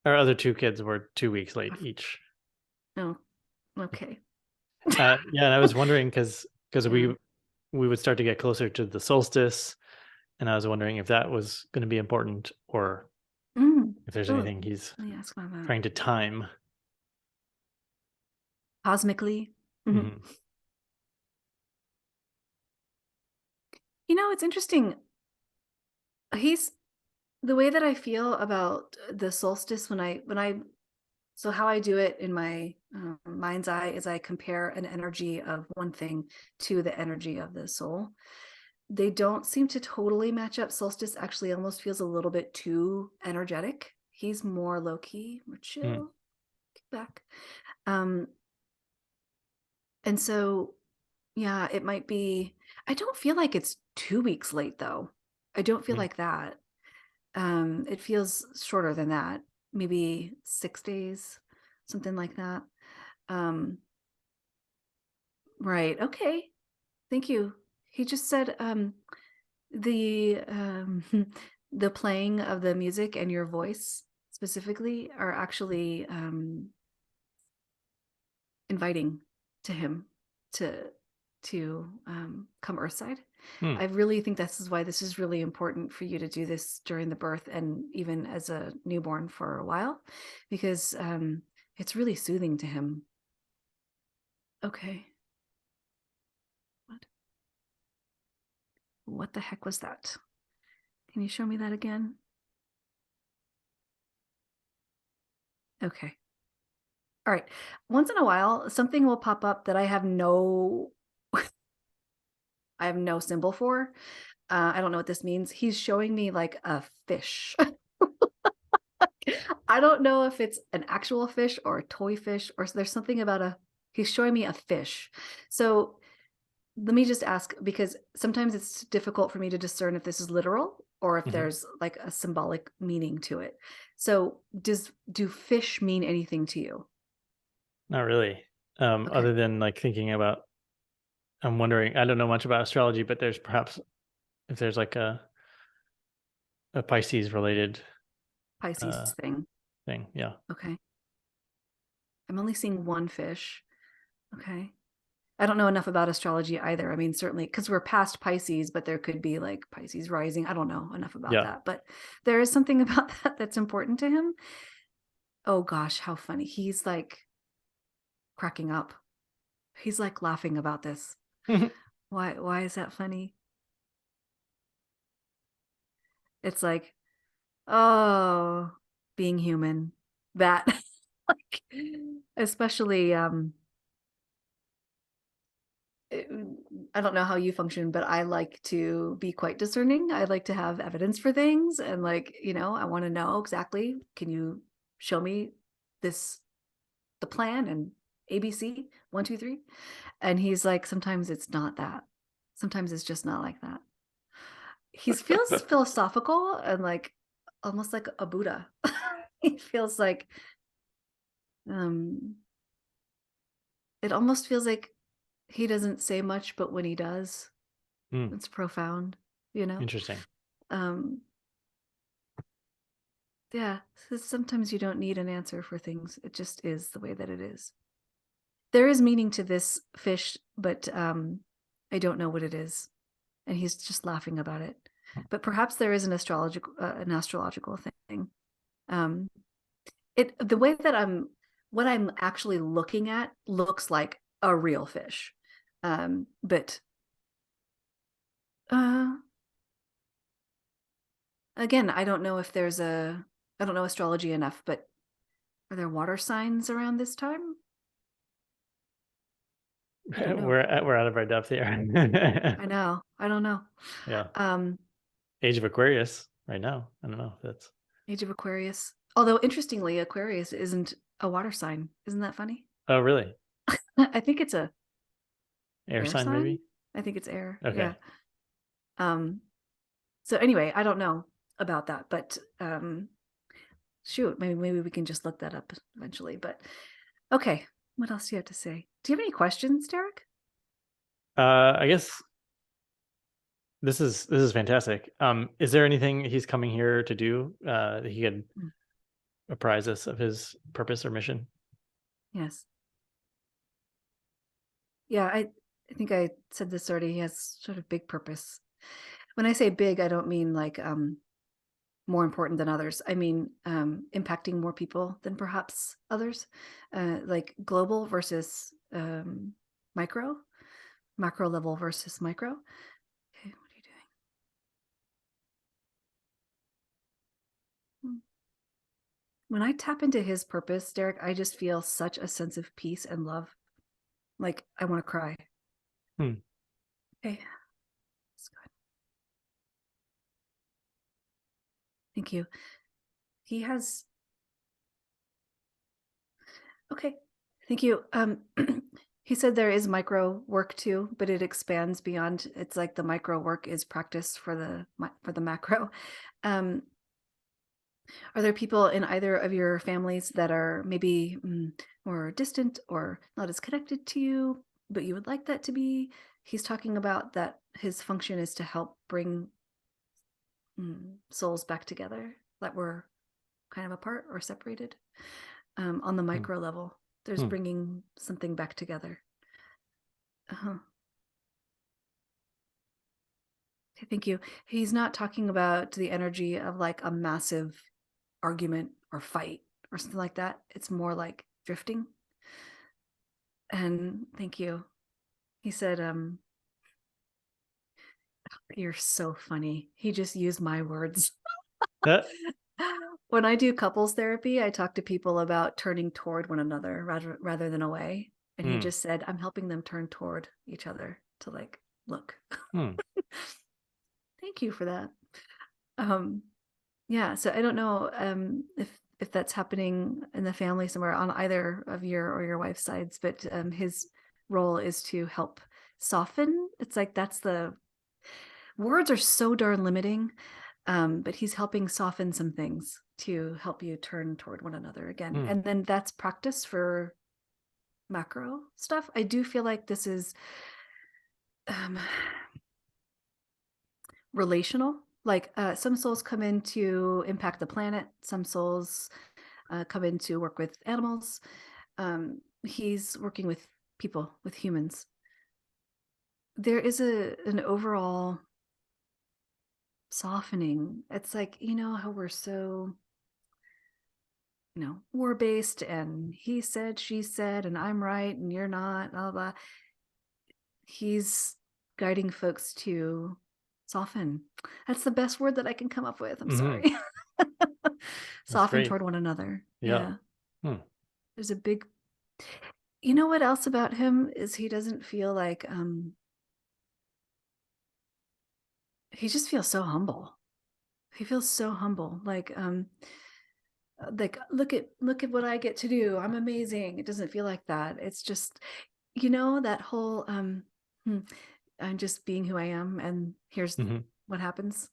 Our other two kids were 2 weeks late each. oh, okay. Yeah, and I was wondering because Yeah. we would start to get closer to the solstice, and I was wondering if that was going to be important or Mm. if there's Oh, anything he's let me ask about that. trying to time. Cosmically. Mhm. Hmm. It's interesting. He's the way that I feel about the solstice when I So how I do it in my mind's eye is I compare an energy of one thing to the energy of the soul. They don't seem to totally match up. Solstice actually almost feels a little bit too energetic. He's more low key, more Mm. chill, kick back. And so, yeah, it might be. I don't feel like it's 2 weeks late though. I don't feel Mm. like that. It feels shorter than that, maybe 6 days, something like that. Um, right. Okay. Thank you. He just said the the playing of the music and your voice specifically are actually inviting to him to come earthside. Mm. I really think this is why this is really important for you to do this during the birth and even as a newborn for a while, because it's really soothing to him. Okay. What the heck was that? Can you show me that again? Okay. All right. Once in a while, something will pop up that I have no symbol for. I don't know what this means. He's showing me like a fish. I don't know if it's an actual fish or a toy fish, or there's something about he's showing me a fish. So let me just ask, because sometimes it's difficult for me to discern if this is literal or if Hmm. there's like a symbolic meaning to it. So do fish mean anything to you? Not really. Okay. Other than like thinking about, I'm wondering, I don't know much about astrology, but there's perhaps if there's like a Pisces related uh Pisces thing. thing. Yeah. Okay. I'm only seeing one fish. Okay. I don't know enough about astrology either. I mean, certainly because we're past Pisces, but there could be like Pisces rising. I don't know enough about Yeah. that, but there is something about that that's important to him. Oh gosh, how funny. He's like cracking up. He's like laughing about this. Why is that funny? It's like, oh, being human. That like especially I don't know how you function, but I like to be quite discerning. I like to have evidence for things and like, I want to know exactly, can you show me this the plan and ABC 1, 2, 3? And he's like, sometimes it's not that. Sometimes it's just not like that. He feels philosophical and like almost like a Buddha. He feels like um it almost feels like he doesn't say much, but when he does, Mm. it's profound, you know? Interesting. Um, yeah, so sometimes you don't need an answer for things. It just is the way that it is. There is meaning to this fish, but I don't know what it is. And he's just laughing about it. But perhaps there is an astrological thing. Um, the way that what I'm actually looking at looks like a real fish. But uh, again, I don't know astrology enough, but are there water signs around this time? I don't know. We're out of our depth here. I know. I don't know. Yeah. Um, Age of Aquarius right now. I don't know if that's Age of Aquarius. Although interestingly, Aquarius isn't a water sign. Isn't that funny? oh really? I think it's a Air air sign sign. maybe? I think it's air. Yeah. Okay. Um, so anyway, I don't know about that, but shoot, maybe we can just look that up eventually. But okay, what else do you have to say? Do you have any questions, Derek? I guess this is fantastic. Is there anything he's coming here to do that he could Mm, apprise us of his purpose or mission? yes. Yeah, I think I said this already. He has sort of big purpose. When I say big, I don't mean like more important than others. I mean impacting more people than perhaps others, like global versus micro, macro level versus micro. Okay, what are you doing? when I tap into his purpose, Derek, I just feel such a sense of peace and love. Like I want to cry. Hmm. Okay. That's good. Thank you. He has. Okay. Thank you. He said there is micro work too, but it expands beyond. It's like the micro work is practice for the macro. Um, are there people in either of your families that are maybe more distant or not as connected to you, but you would like that to be? He's talking about that his function is to help bring souls back together that were kind of apart or separated. On the micro level, there's bringing something back together. Uh-huh. Okay, thank you. He's not talking about the energy of like a massive argument or fight or something like that. It's more like drifting. And thank you. He said, you're so funny. He just used my words. When I do couples therapy, I talk to people about turning toward one another rather than away. And he just said, I'm helping them turn toward each other to like look. Thank you for that. Yeah, so I don't know if that's happening in the family somewhere on either of your or your wife's sides, but his role is to help soften. It's like that's the words are so darn limiting, but he's helping soften some things to help you turn toward one another again. And then that's practice for macro stuff. I do feel like this is relational. Like some souls come in to impact the planet. Some souls come in to work with animals. He's working with people, with humans. There is an overall softening. It's like, you know, how we're so, you know, war-based and he said, she said, and I'm right and you're not, blah, blah. He's guiding folks to soften. That's the best word that I can come up with. I'm sorry. Soften toward one another. Yeah. There's a big, you know what else about him is he doesn't feel like, he just feels so humble. He feels so humble. Like look at what I get to do. I'm amazing. It doesn't feel like that. It's just, you know, that whole I'm just being who I am and here's what happens.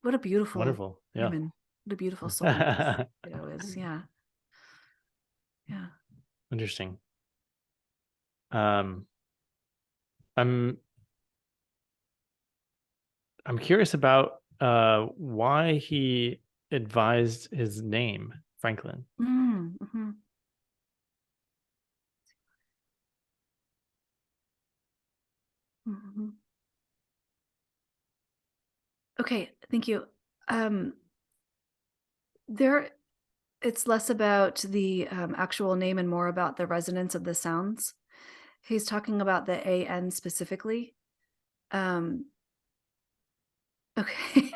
What a beautiful Wonderful. Yeah. human. What a beautiful soul this kiddo is. Yeah. Yeah. Interesting. I'm curious about why he advised his name, Franklin. Mm-hmm. Mm-hmm. Okay, thank you. There, it's less about the actual name and more about the resonance of the sounds. He's talking about the AN specifically. Okay.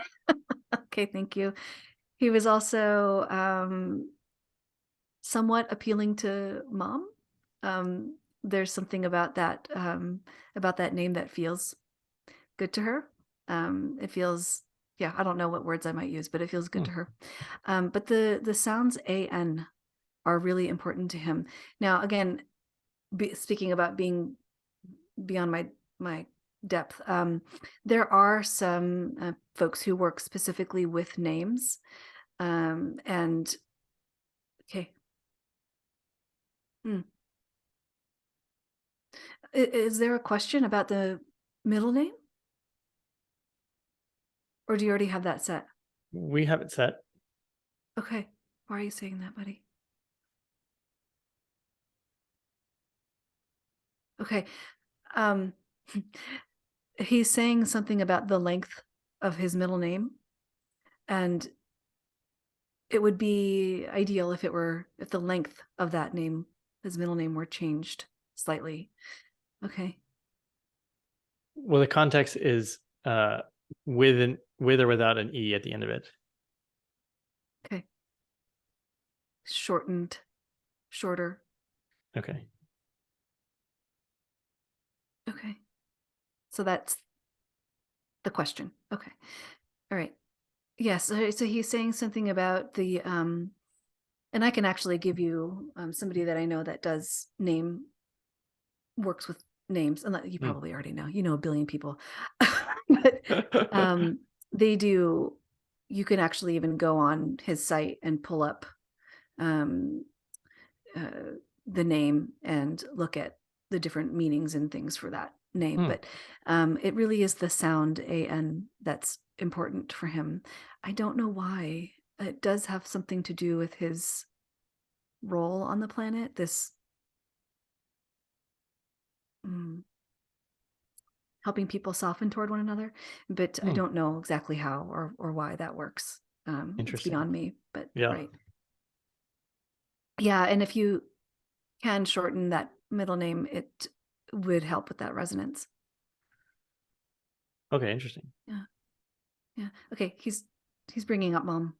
Okay, thank you. He was also somewhat appealing to mom. There's something about that name that feels good to her. It feels, yeah, I don't know what words I might use, but it feels good to her. But the sounds AN are really important to him. Now, again, speaking about being beyond my depth, there are some folks who work specifically with names, and okay. Is there a question about the middle name, or do you already have that set? We have it set. Okay, why are you saying that, buddy? Okay. He's saying something about the length of his middle name, and it would be ideal if the length of that name, his middle name, were changed slightly. Okay. Well, the context is with or without an E at the end of it. Okay. shorter. Okay. Okay. So that's the question. Okay. All right. Yes. So he's saying something about the, and I can actually give you somebody that I know that does works with names, and you probably already know, a billion people, but they do. You can actually even go on his site and pull up um, the name and look at the different meanings and things for that name. But it really is the sound AN that's important for him. I don't know why. It does have something to do with his role on the planet. This helping people soften toward one another, but I don't know exactly how or why that works. It's beyond me, but yeah. Right. Yeah, and if you can shorten that middle name, it would help with that resonance. Okay, interesting. Yeah. Yeah. Okay, he's bringing up mom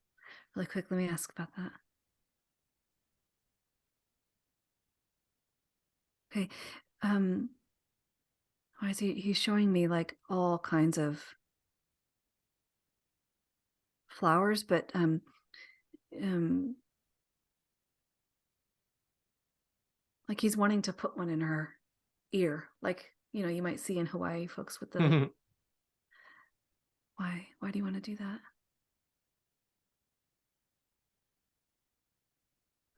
really quick. Let me ask about that. Okay. Why is he's showing me like all kinds of flowers, but like he's wanting to put one in her ear, like you might see in Hawaii folks with the why do you want to do that?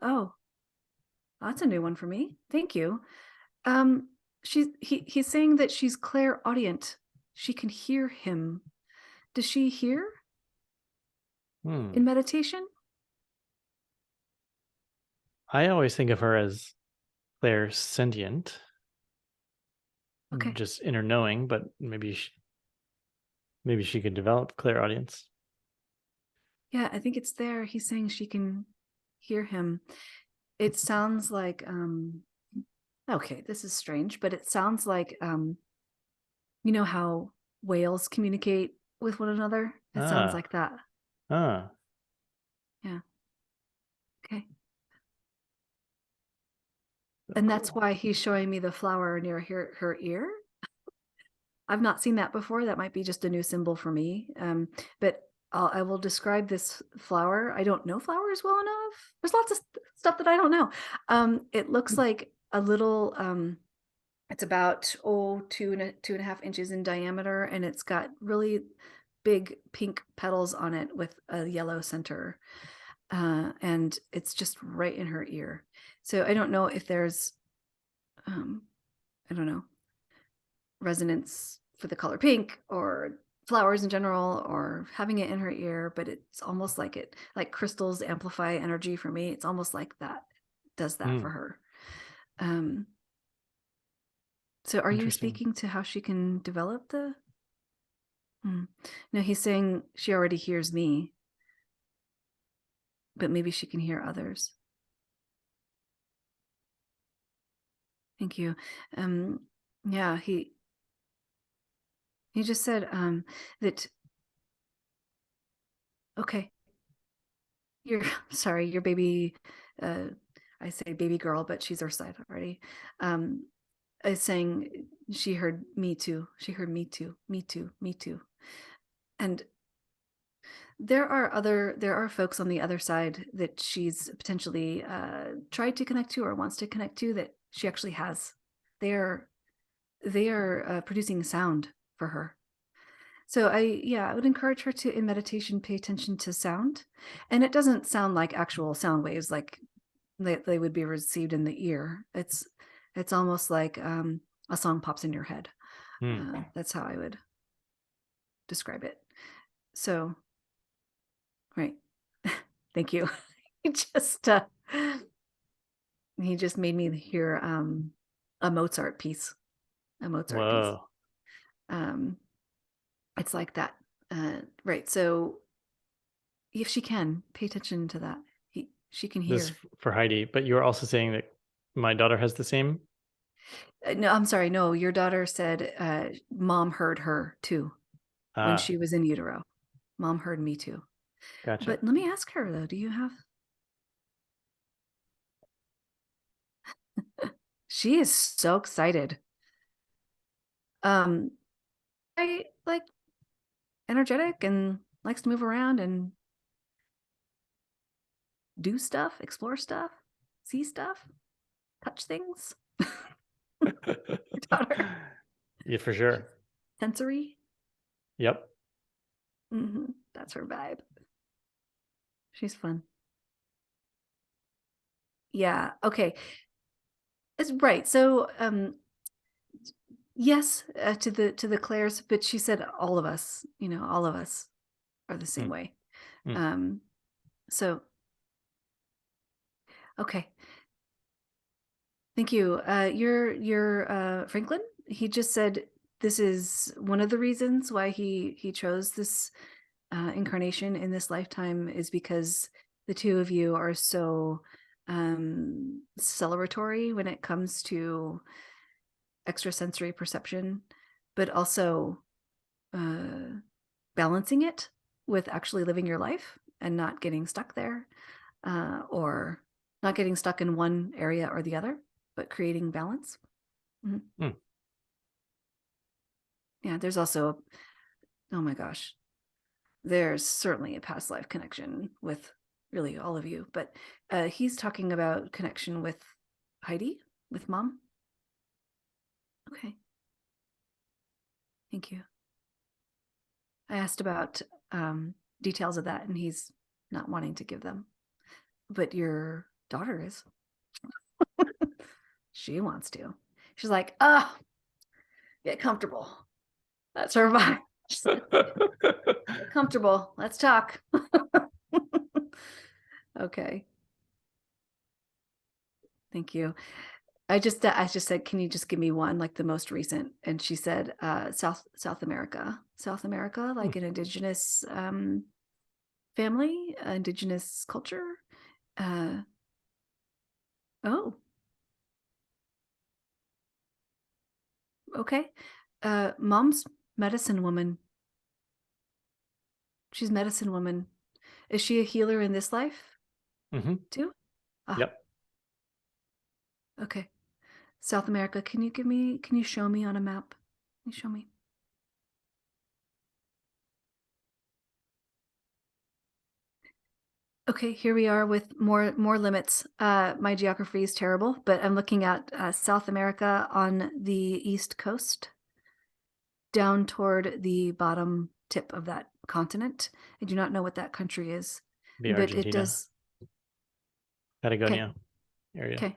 Oh, that's a new one for me. Thank you. He's saying that she's clairaudient. She can hear him. Does she hear in meditation? I always think of her as clairsentient. Okay. Just inner knowing, but maybe she could develop clairaudience. Yeah, I think it's there. He's saying she can hear him. It sounds like okay, this is strange, but it sounds like you know how whales communicate with one another? It sounds like that. Yeah. Okay. And that's why he's showing me the flower near her ear. I've not seen that before. That might be just a new symbol for me. But I will describe this flower. I don't know flowers well enough. There's lots of stuff that I don't know. It looks like a little, it's about, 2.5 inches in diameter, and it's got really big pink petals on it with a yellow center. And it's just right in her ear. So I don't know if there's, I don't know, resonance for the color pink or flowers in general or having it in her ear, but it's almost like crystals amplify energy for me. It's almost like that does that for her. So are you speaking to how she can develop the no, he's saying she already hears me, but maybe she can hear others. Thank you. Yeah, he just said that okay, sorry, your baby, I say baby girl, but she's our side already, is saying she heard me too. She heard me too, me too, me too. And there are folks on the other side that she's potentially tried to connect to or wants to connect to that she actually has. They are producing sound for her. So I would encourage her to, in meditation, pay attention to sound. And it doesn't sound like actual sound waves like they would be received in the ear. It's almost like a song pops in your head. That's how I would describe it. So, right. Thank you. He just made me hear a Mozart piece. Whoa. It's like that. Right. So if she can pay attention to that, she can hear. This for Heidi, but you were also saying that my daughter has the same? No, I'm sorry. No, your daughter said mom heard her too when she was in utero. Mom heard me too. Gotcha. But let me ask her though, do you have She is so excited. I like energetic and likes to move around and do stuff, explore stuff, see stuff, touch things. Your daughter, Yeah, for sure. sensory. Yep. That's her vibe. She's fun. Yeah. Okay. It's right. So, yes, to the Claires, but she said all of us. All of us are the same Mm. way. Mm. So, okay. Thank you. Your Franklin. He just said this is one of the reasons why he chose this incarnation in this lifetime is because the two of you are so celebratory when it comes to extrasensory perception, but also balancing it with actually living your life and not getting stuck there, or not getting stuck in one area or the other, but creating balance. Yeah, there's also, oh my gosh, there's certainly a past life connection with really all of you, but he's talking about connection with Heidi, with mom. Okay. Thank you. I asked about details of that, and he's not wanting to give them. But your daughter is. She wants to. She's like, oh, get comfortable. That's her vibe. Get comfortable. Let's talk. Okay. Thank you. I just said, can you just give me one, like the most recent? And she said, South America, like an indigenous family, indigenous culture. Oh, okay. Mom's medicine woman. She's medicine woman. Is she a healer in this life too? Ah, Yep. okay. South America. Can you show me on a map? Can you show me? Okay, here we are with more limits. My geography is terrible, but I'm looking at South America on the east coast, down toward the bottom tip of that continent. I do not know what that country is, Be but it Argentina, does. Okay, Patagonia area. okay.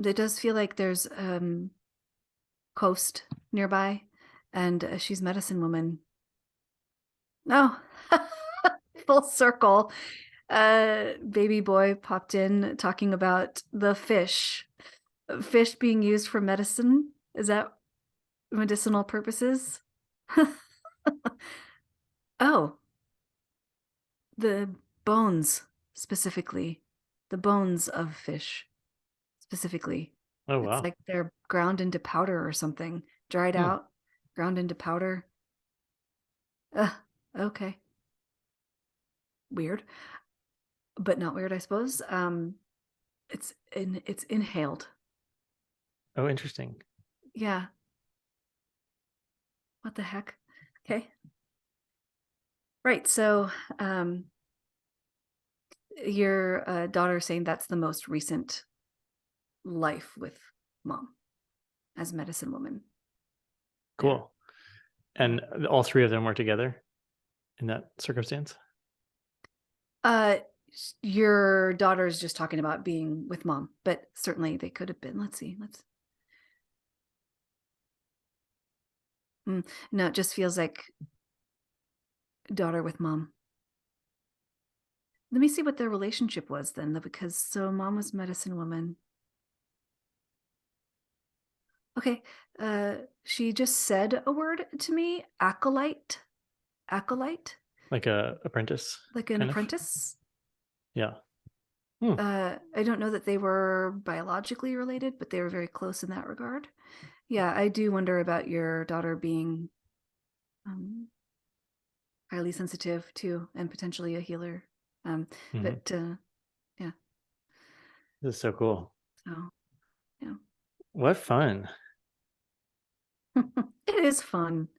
It does feel like there's coast nearby, and she's medicine woman. Oh, full circle. Baby boy popped in talking about the fish being used for medicine. Is that medicinal purposes? Oh, the bones specifically, the bones of fish specifically. Oh, It's wow. like they're ground into powder or something, dried Hmm. out, ground into powder. Okay. Weird, but not weird, I suppose. It's inhaled. Oh, interesting. Yeah. What the heck? Okay. Right. So, your daughter saying that's the most recent life with mom as medicine woman. Cool. And all three of them were together in that circumstance? Uh, your daughter's just talking about being with mom, but certainly they could have been. Let's see. No, it just feels like daughter with mom. Let me see what their relationship was then, because so mom was medicine woman. Okay. She just said a word to me, acolyte. Acolyte, Like a apprentice, like an kind of? apprentice. Yeah. I don't know that they were biologically related, but they were very close in that regard. Yeah, I do wonder about your daughter being highly sensitive too, and potentially a healer. But yeah. This is so cool. So, yeah. What fun. It is fun.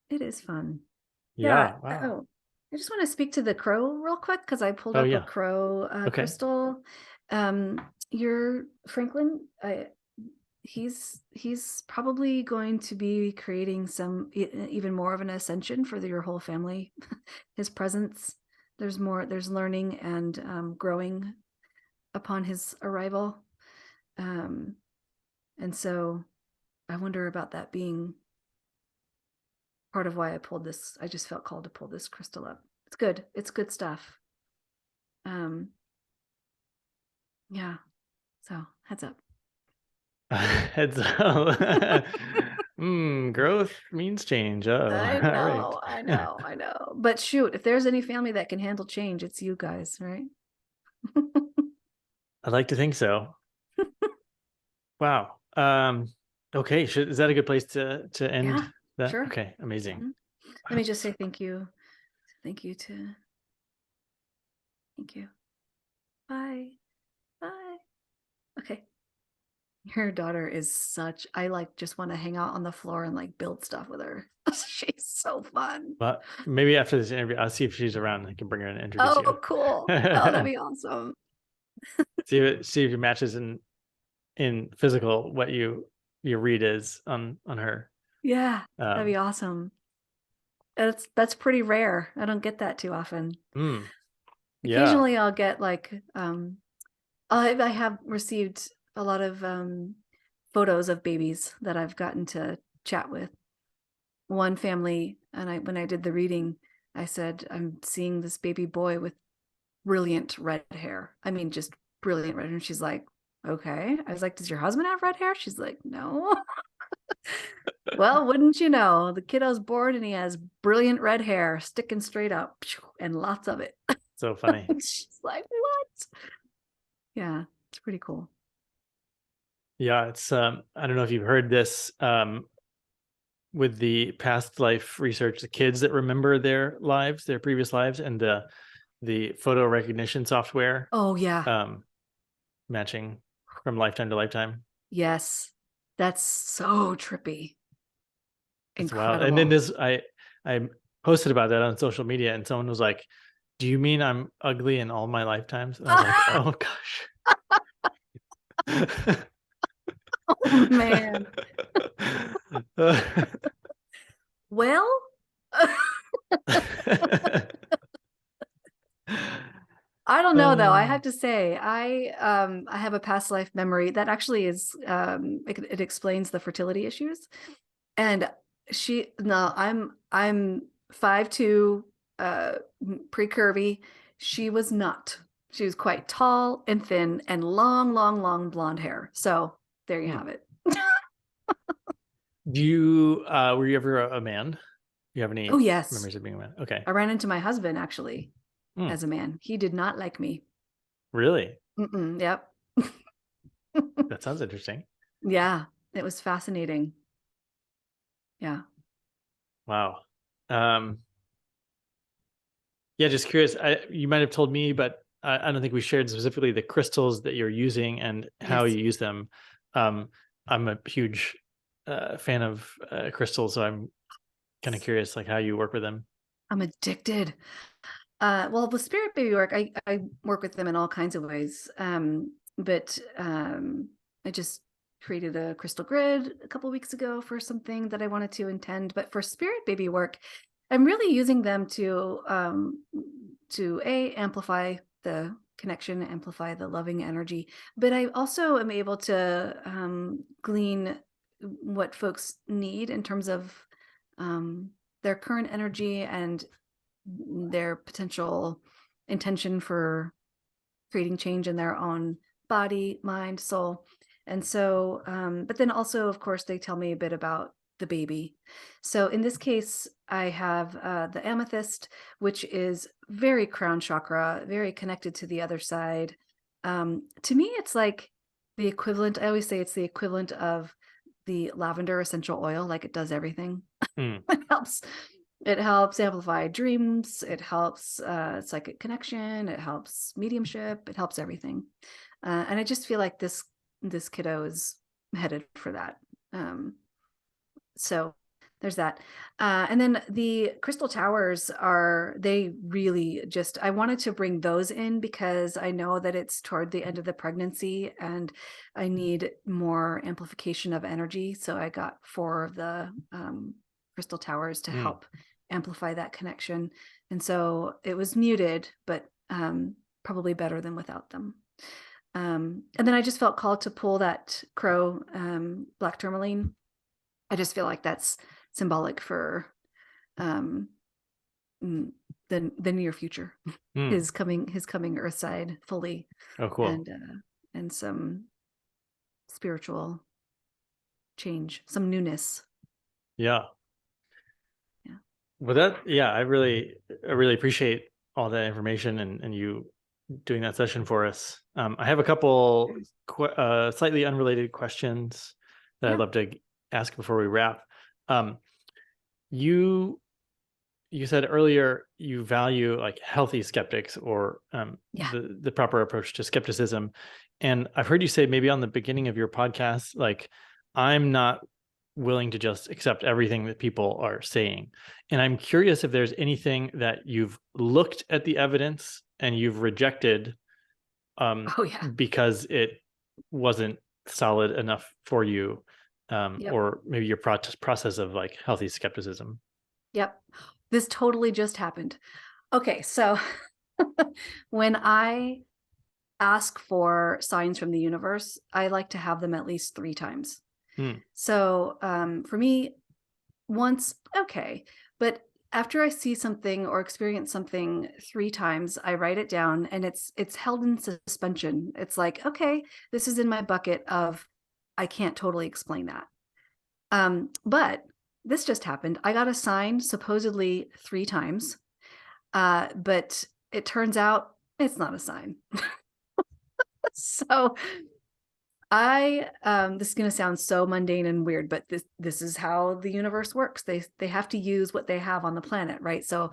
It is fun. Yeah. Wow. Oh, I just want to speak to the crow real quick because I pulled Oh, up a yeah. crow Okay. crystal. Your Franklin, he's probably going to be creating some even more of an ascension for your whole family. His presence, there's learning and growing upon his arrival. And so I wonder about that being part of why I pulled this. I just felt called to pull this crystal up. It's good. It's good stuff. Yeah. So heads up. Heads up. Growth means change. Oh, I all right. know, I know, I know. But shoot, if there's any family that can handle change, it's you guys, right? I'd like to think so. Wow. Okay. Is that a good place to end Yeah, that? sure. Okay. Amazing. Mhm. Let me just say thank you. Thank you thank you. Bye. Bye. Okay. Your daughter is I just want to hang out on the floor and like build stuff with her. She's so fun. But maybe after this interview, I'll see if she's around. I can bring her and introduce you. Oh, cool. Oh, that'd be awesome. see if it matches in physical what your read is on her. Yeah, that'd be awesome. That's pretty rare. I don't get that too often. Yeah. Occasionally I'll get like I have received a lot of photos of babies that I've gotten to chat with. One family, and when I did the reading, I said, I'm seeing this baby boy with brilliant red hair. I mean, just brilliant red hair. And she's like, okay. I was like, does your husband have red hair? She's like, no. Well, wouldn't you know, the kiddo's born and he has brilliant red hair sticking straight up and lots of it. So funny. She's like, what? Yeah, it's pretty cool. Yeah, it's I don't know if you've heard this with the past life research, the kids that remember their previous lives, and the photo recognition software Oh, yeah. matching from lifetime to lifetime. Yes. That's so trippy. It's wild. Incredible. And then I posted about that on social media, and someone was like, do you mean I'm ugly in all my lifetimes? And I was like, oh gosh. Oh, man. Well, I don't know though. I have to say, I have a past life memory that actually is it explains the fertility issues. And I'm 5'2", pre-curvy. She was not. She was quite tall and thin and long blonde hair. So there you have it. Were you ever a man? Do you have any yes. memories of being a man? Okay. I ran into my husband actually as a man. He did not like me. Really? Yep. That sounds interesting. Yeah, it was fascinating. Yeah. Wow. Yeah, just curious. You might have told me, but I don't think we shared specifically the crystals that you're using and how you use them. I'm a huge fan of crystals, so I'm kind of curious, like how you work with them. I'm addicted. Well, with spirit baby work, I work with them in all kinds of ways. But I just created a crystal grid a couple weeks ago for something that I wanted to intend. But for spirit baby work, I'm really using them to amplify the connection, amplify the loving energy. But I also am able to glean what folks need in terms of their current energy and their potential intention for creating change in their own body, mind, soul. And so, but then also, of course, they tell me a bit about the baby. So in this case, I have the amethyst, which is very crown chakra, very connected to the other side. To me, it's like the equivalent. I always say it's the equivalent of the lavender essential oil, like it does everything. It helps amplify dreams. It helps psychic connection. It helps mediumship. It helps everything. And I just feel like this kiddo is headed for that. So there's that. And then the crystal towers they really just, I wanted to bring those in because I know that it's toward the end of the pregnancy and I need more amplification of energy. So I got 4 of the crystal towers to help amplify that connection. And so it was muted, but probably better than without them. And then I just felt called to pull that crow black tourmaline. I just feel like that's symbolic for the near future, his coming earthside fully. Oh, cool. And some spiritual change, some newness. Yeah. Yeah. Well, I really appreciate all that information and you doing that session for us. I have a couple slightly unrelated questions that I'd love to ask before we wrap. You said earlier you value like healthy skeptics or the proper approach to skepticism. And I've heard you say maybe on the beginning of your podcast, like, I'm not willing to just accept everything that people are saying. And I'm curious if there's anything that you've looked at the evidence and you've rejected because it wasn't solid enough for you, or maybe your process of like healthy skepticism. Yep. This totally just happened. Okay, so when I ask for signs from the universe, I like to have them at least 3 times. So for me, once, okay. But after I see something or experience something 3 times, I write it down and it's held in suspension. It's like, okay, this is in my bucket of, I can't totally explain that. But this just happened. I got a sign supposedly 3 times, but it turns out it's not a sign. So this is going to sound so mundane and weird, but this is how the universe works. They have to use what they have on the planet, right? So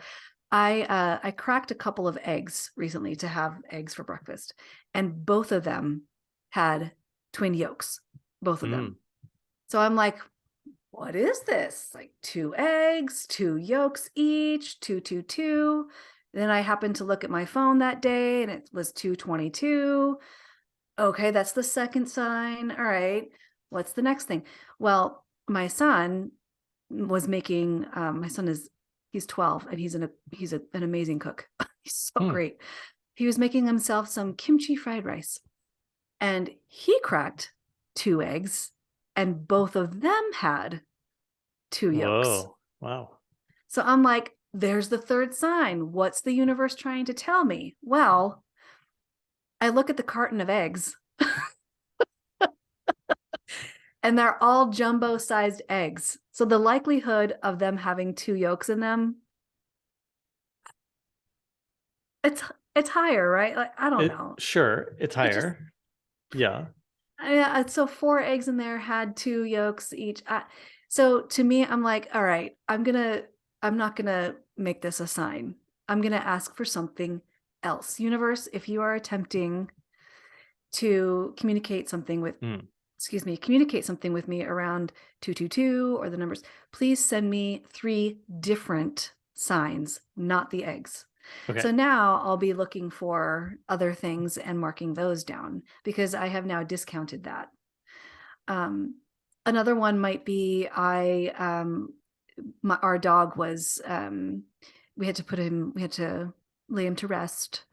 I cracked a couple of eggs recently to have eggs for breakfast, and both of them had twin yolks, both of them. So I'm like, what is this? Like 2 eggs, 2 yolks each, 2, 2, 2. Then I happened to look at my phone that day and it was 2:22. Okay, that's the second sign. All right, what's the next thing? Well, my son was making, he's 12 and he's an amazing cook. He's so great. He was making himself some kimchi fried rice and he cracked 2 eggs and both of them had 2 yolks. Whoa. Wow. So I'm like, there's the third sign. What's the universe trying to tell me? Well, I look at the carton of eggs and they're all jumbo sized eggs. So the likelihood of them having 2 yolks in them, it's higher, right? Like, I don't know. Sure. It's higher. Yeah. So 4 eggs in there had 2 yolks each. So to me, I'm like, all right, I'm not gonna make this a sign. I'm gonna ask for something else. Universe, if you are attempting to communicate something with me around 222 or the numbers, please send me 3 different signs, not the eggs. Okay. So now I'll be looking for other things and marking those down because I have now discounted that. Another one might be our dog was, we had to lay him to rest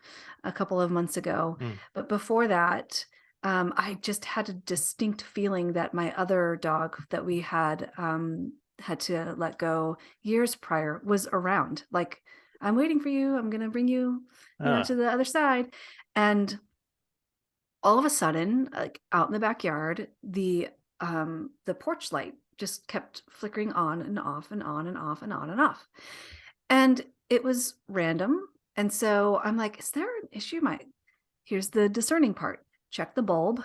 a couple of months ago. But before that, I just had a distinct feeling that my other dog that we had to let go years prior was around. Like, I'm waiting for you. I'm going to bring you, to the other side. And all of a sudden, like out in the backyard, the porch light just kept flickering on and off and on and off and on and off. And it was random. And so I'm like, is there an issue? Here's the discerning part. Check the bulb,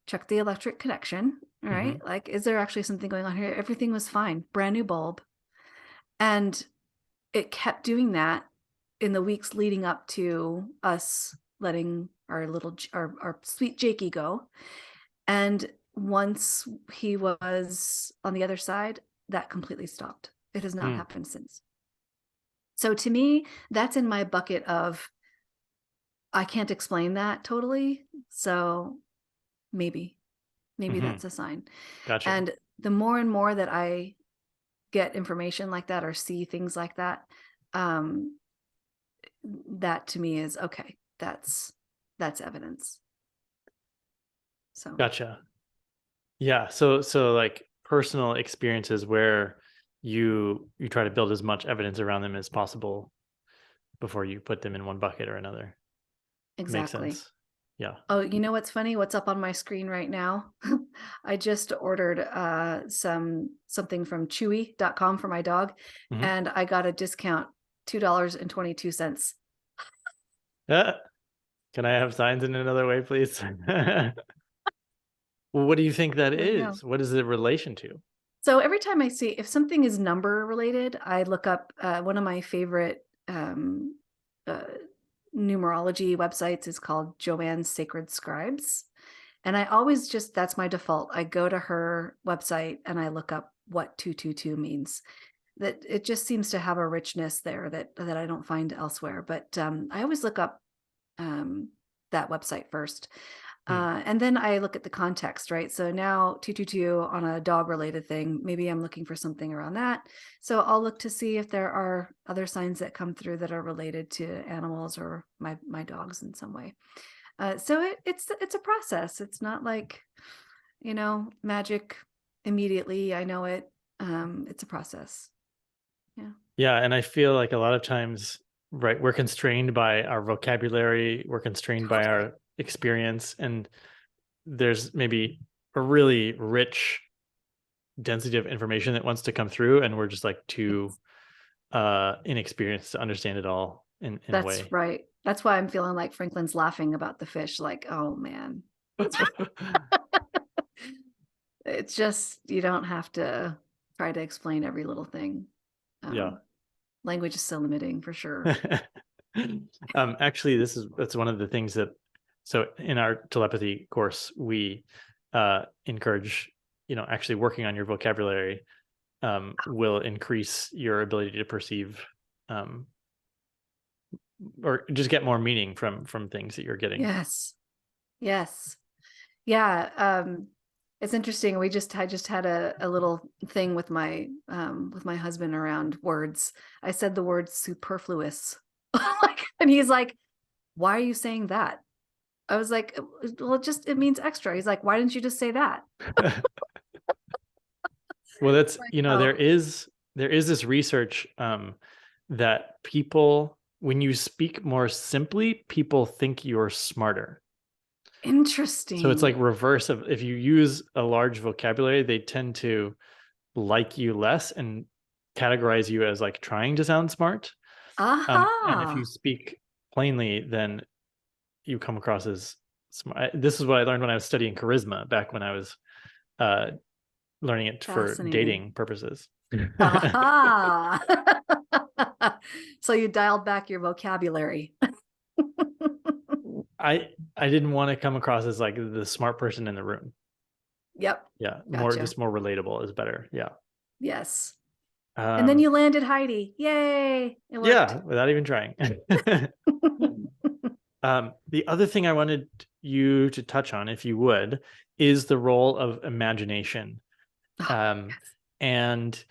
check the electric connection. All right. Like, is there actually something going on here? Everything was fine. Brand new bulb. And it kept doing that in the weeks leading up to us letting our sweet Jakey go. And once he was on the other side, that completely stopped. It has not Mm. happened since. So to me, that's in my bucket of, I can't explain that totally. So maybe Hmm. that's a sign. Gotcha. And the more and more that I get information like that or see things like that, um, that to me is okay. That's evidence. So Gotcha. Yeah. So like personal experiences where you try to build as much evidence around them as possible before you put them in one bucket or another. Makes exactly. sense. Yeah. Oh, you know what's funny? What's up on my screen right now? I just ordered something from chewy.com for my dog, Hmm. and I got a discount, $2.22. Can I have signs in another way, please? Well, what do you think that There you go. is? What is it relation to? So every time I see if something is number related, I look up one of my favorite uh, numerology websites is called Joanne's Sacred Scribes. And I always just, that's my default. I go to her website and I look up what 222 means. That it just seems to have a richness there that I don't find elsewhere. But I always look up um, that website first. Hmm. And then I look at the context, right? So now 222 on a dog related thing, maybe I'm looking for something around that. So I'll look to see if there are other signs that come through that are related to animals or my dogs in some way. So it's a process. It's not like, magic immediately. I know it. It's a process. Yeah. Yeah, and I feel like a lot of times, right, we're constrained by our vocabulary, we're constrained by Totally. our experience, and there's maybe a really rich density of information that wants to come through, and we're just like too Yes. inexperienced to understand it all in a That's way. right. That's why I'm feeling like Franklin's laughing about the fish. Like, oh man, it's just, you don't have to try to explain every little thing. Yeah. Um, Language is so limiting for sure. Actually, that's one of the things that, so in our telepathy course, we encourage, actually working on your vocabulary will increase your ability to perceive um, or just get more meaning from things that you're getting. Yes. Yes. Yeah. It's interesting. I just had a little thing with my husband around words. I said the word superfluous. And he's like, why are you saying that? I was like, well, it means extra. He's like, why didn't you just say that? Well, that's, Like, there oh, is this research that people, when you speak more simply, people think you're smarter. So it's like interesting. reverse of, if you use a large vocabulary, they tend to like you less and categorize you as like trying to sound smart. And if you Aha. speak plainly, then you come across as smart. This is what I learned when I was studying charisma back when I was uh, learning it for Fascinating. dating purposes. Aha. So you dialed back your vocabulary. I didn't want to come across as like the smart person in the room. Yep. Yeah, Gotcha. just more relatable is better. Yeah. Yes. And then Um, you landed Heidi. Yay. It worked. yeah, without even trying. The other thing I wanted you to touch on, if you would, is the role of imagination. Oh, Um, and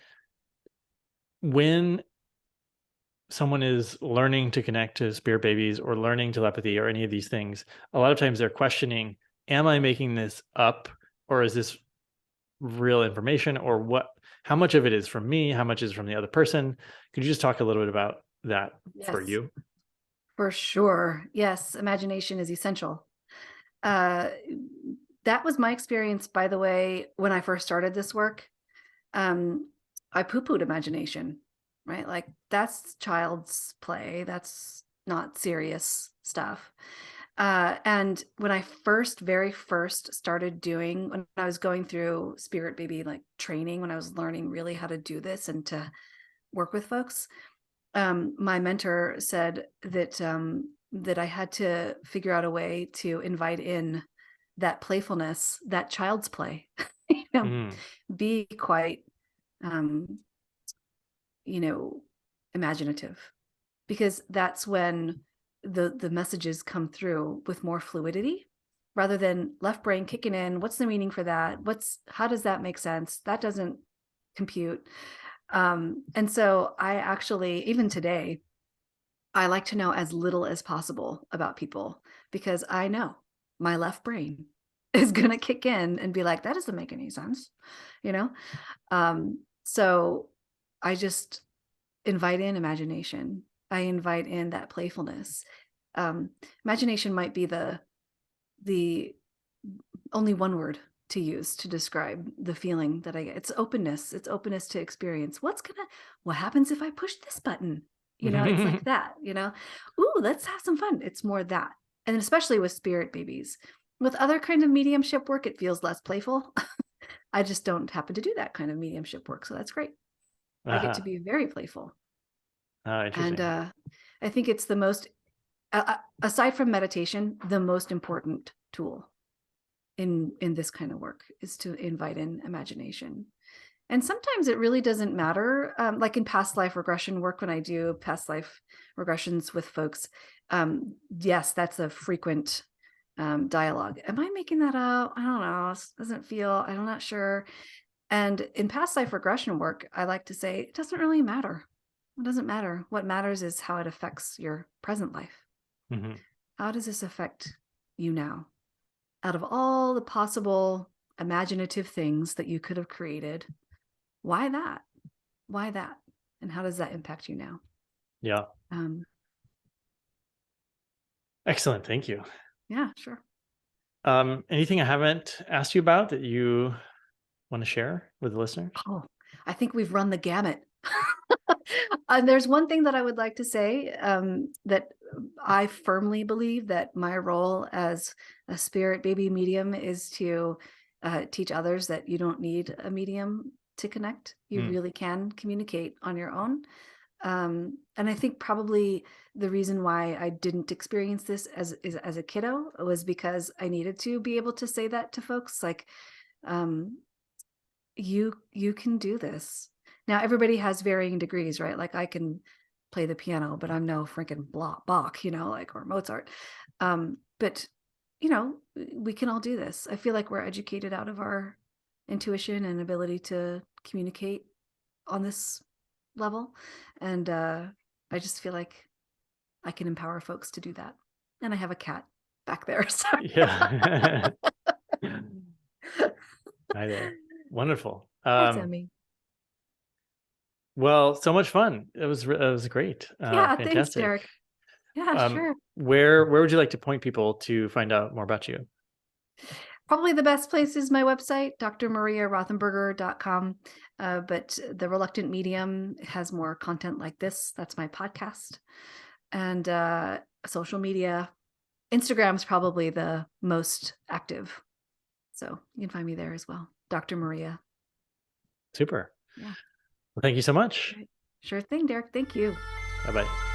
when someone is learning to connect to spirit babies or learning telepathy or any of these things, a lot of times they're questioning, am I making this up, or is this real information, or what, how much of it is from me, how much is from the other person? Could you just talk a little bit about that for yes, you? for sure. Yes, imagination is essential. Uh, that was my experience, by the way, when I first started this work. Um, I poo-pooed imagination, right? Like that's child's play. That's not serious stuff. And when I very first started when I was going through Spirit Baby like training, when I was learning really how to do this and to work with folks, my mentor said that that I had to figure out a way to invite in that playfulness, that child's play, Mm. be quite, um, imaginative, because that's when the messages come through with more fluidity rather than left brain kicking in. What's the meaning for that? How does that make sense? That doesn't compute. And so I actually, even today, I like to know as little as possible about people, because I know my left brain is going to kick in and be like, that doesn't make any sense, you know? So I just invite in imagination. I invite in that playfulness. Imagination might be the only one word to use to describe the feeling that I get. It's openness. It's openness to experience. What happens if I push this button? It's like that, Ooh, let's have some fun. It's more that. And especially with spirit babies. With other kind of mediumship work, it feels less playful. I just don't happen to do that kind of mediumship work. So that's great. I get to be very playful. Oh, And interesting. I think it's the most, aside from meditation, the most important tool in this kind of work is to invite in imagination. And sometimes it really doesn't matter. Like in past life regression work, when I do past life regressions with folks, yes, that's a frequent dialogue. Am I making that up? I don't know. It doesn't feel, I'm not sure. And in past life regression work, I like to say it doesn't really matter. It doesn't matter. What matters is how it affects your present life. Mm-hmm. How does this affect you now? Out of all the possible imaginative things that you could have created, why that? Why that? And how does that impact you now? Yeah. Excellent. Thank you. Yeah, sure. Anything I haven't asked you about that you want to share with the listeners? Oh, I think we've run the gamut. And there's one thing that I would like to say, that I firmly believe that my role as a spirit baby medium is to teach others that you don't need a medium to connect. You Mm. really can communicate on your own. And I think probably the reason why I didn't experience this as a kiddo was because I needed to be able to say that to folks, like, um, you can do this. Now everybody has varying degrees, right? Like I can play the piano, but I'm no freaking Bach, like, or Mozart. But we can all do this. I feel like we're educated out of our intuition and ability to communicate on this level. And I just feel like I can empower folks to do that. And I have a cat back there. So Yeah. Hi there. Wonderful. hi, Tammy. Well, so much fun. It was great. Yeah, thanks, Fantastic. Derek. Yeah, sure. Where would you like to point people to find out more about you? Probably the best place is my website, drmariarothenberger.com. But The Reluctant Medium has more content like this. That's my podcast. And social media. Instagram's probably the most active. So you can find me there as well. Dr. Maria. Super. Yeah. Well, thank you so much. Right. Sure thing, Derek. Thank you. Bye-bye.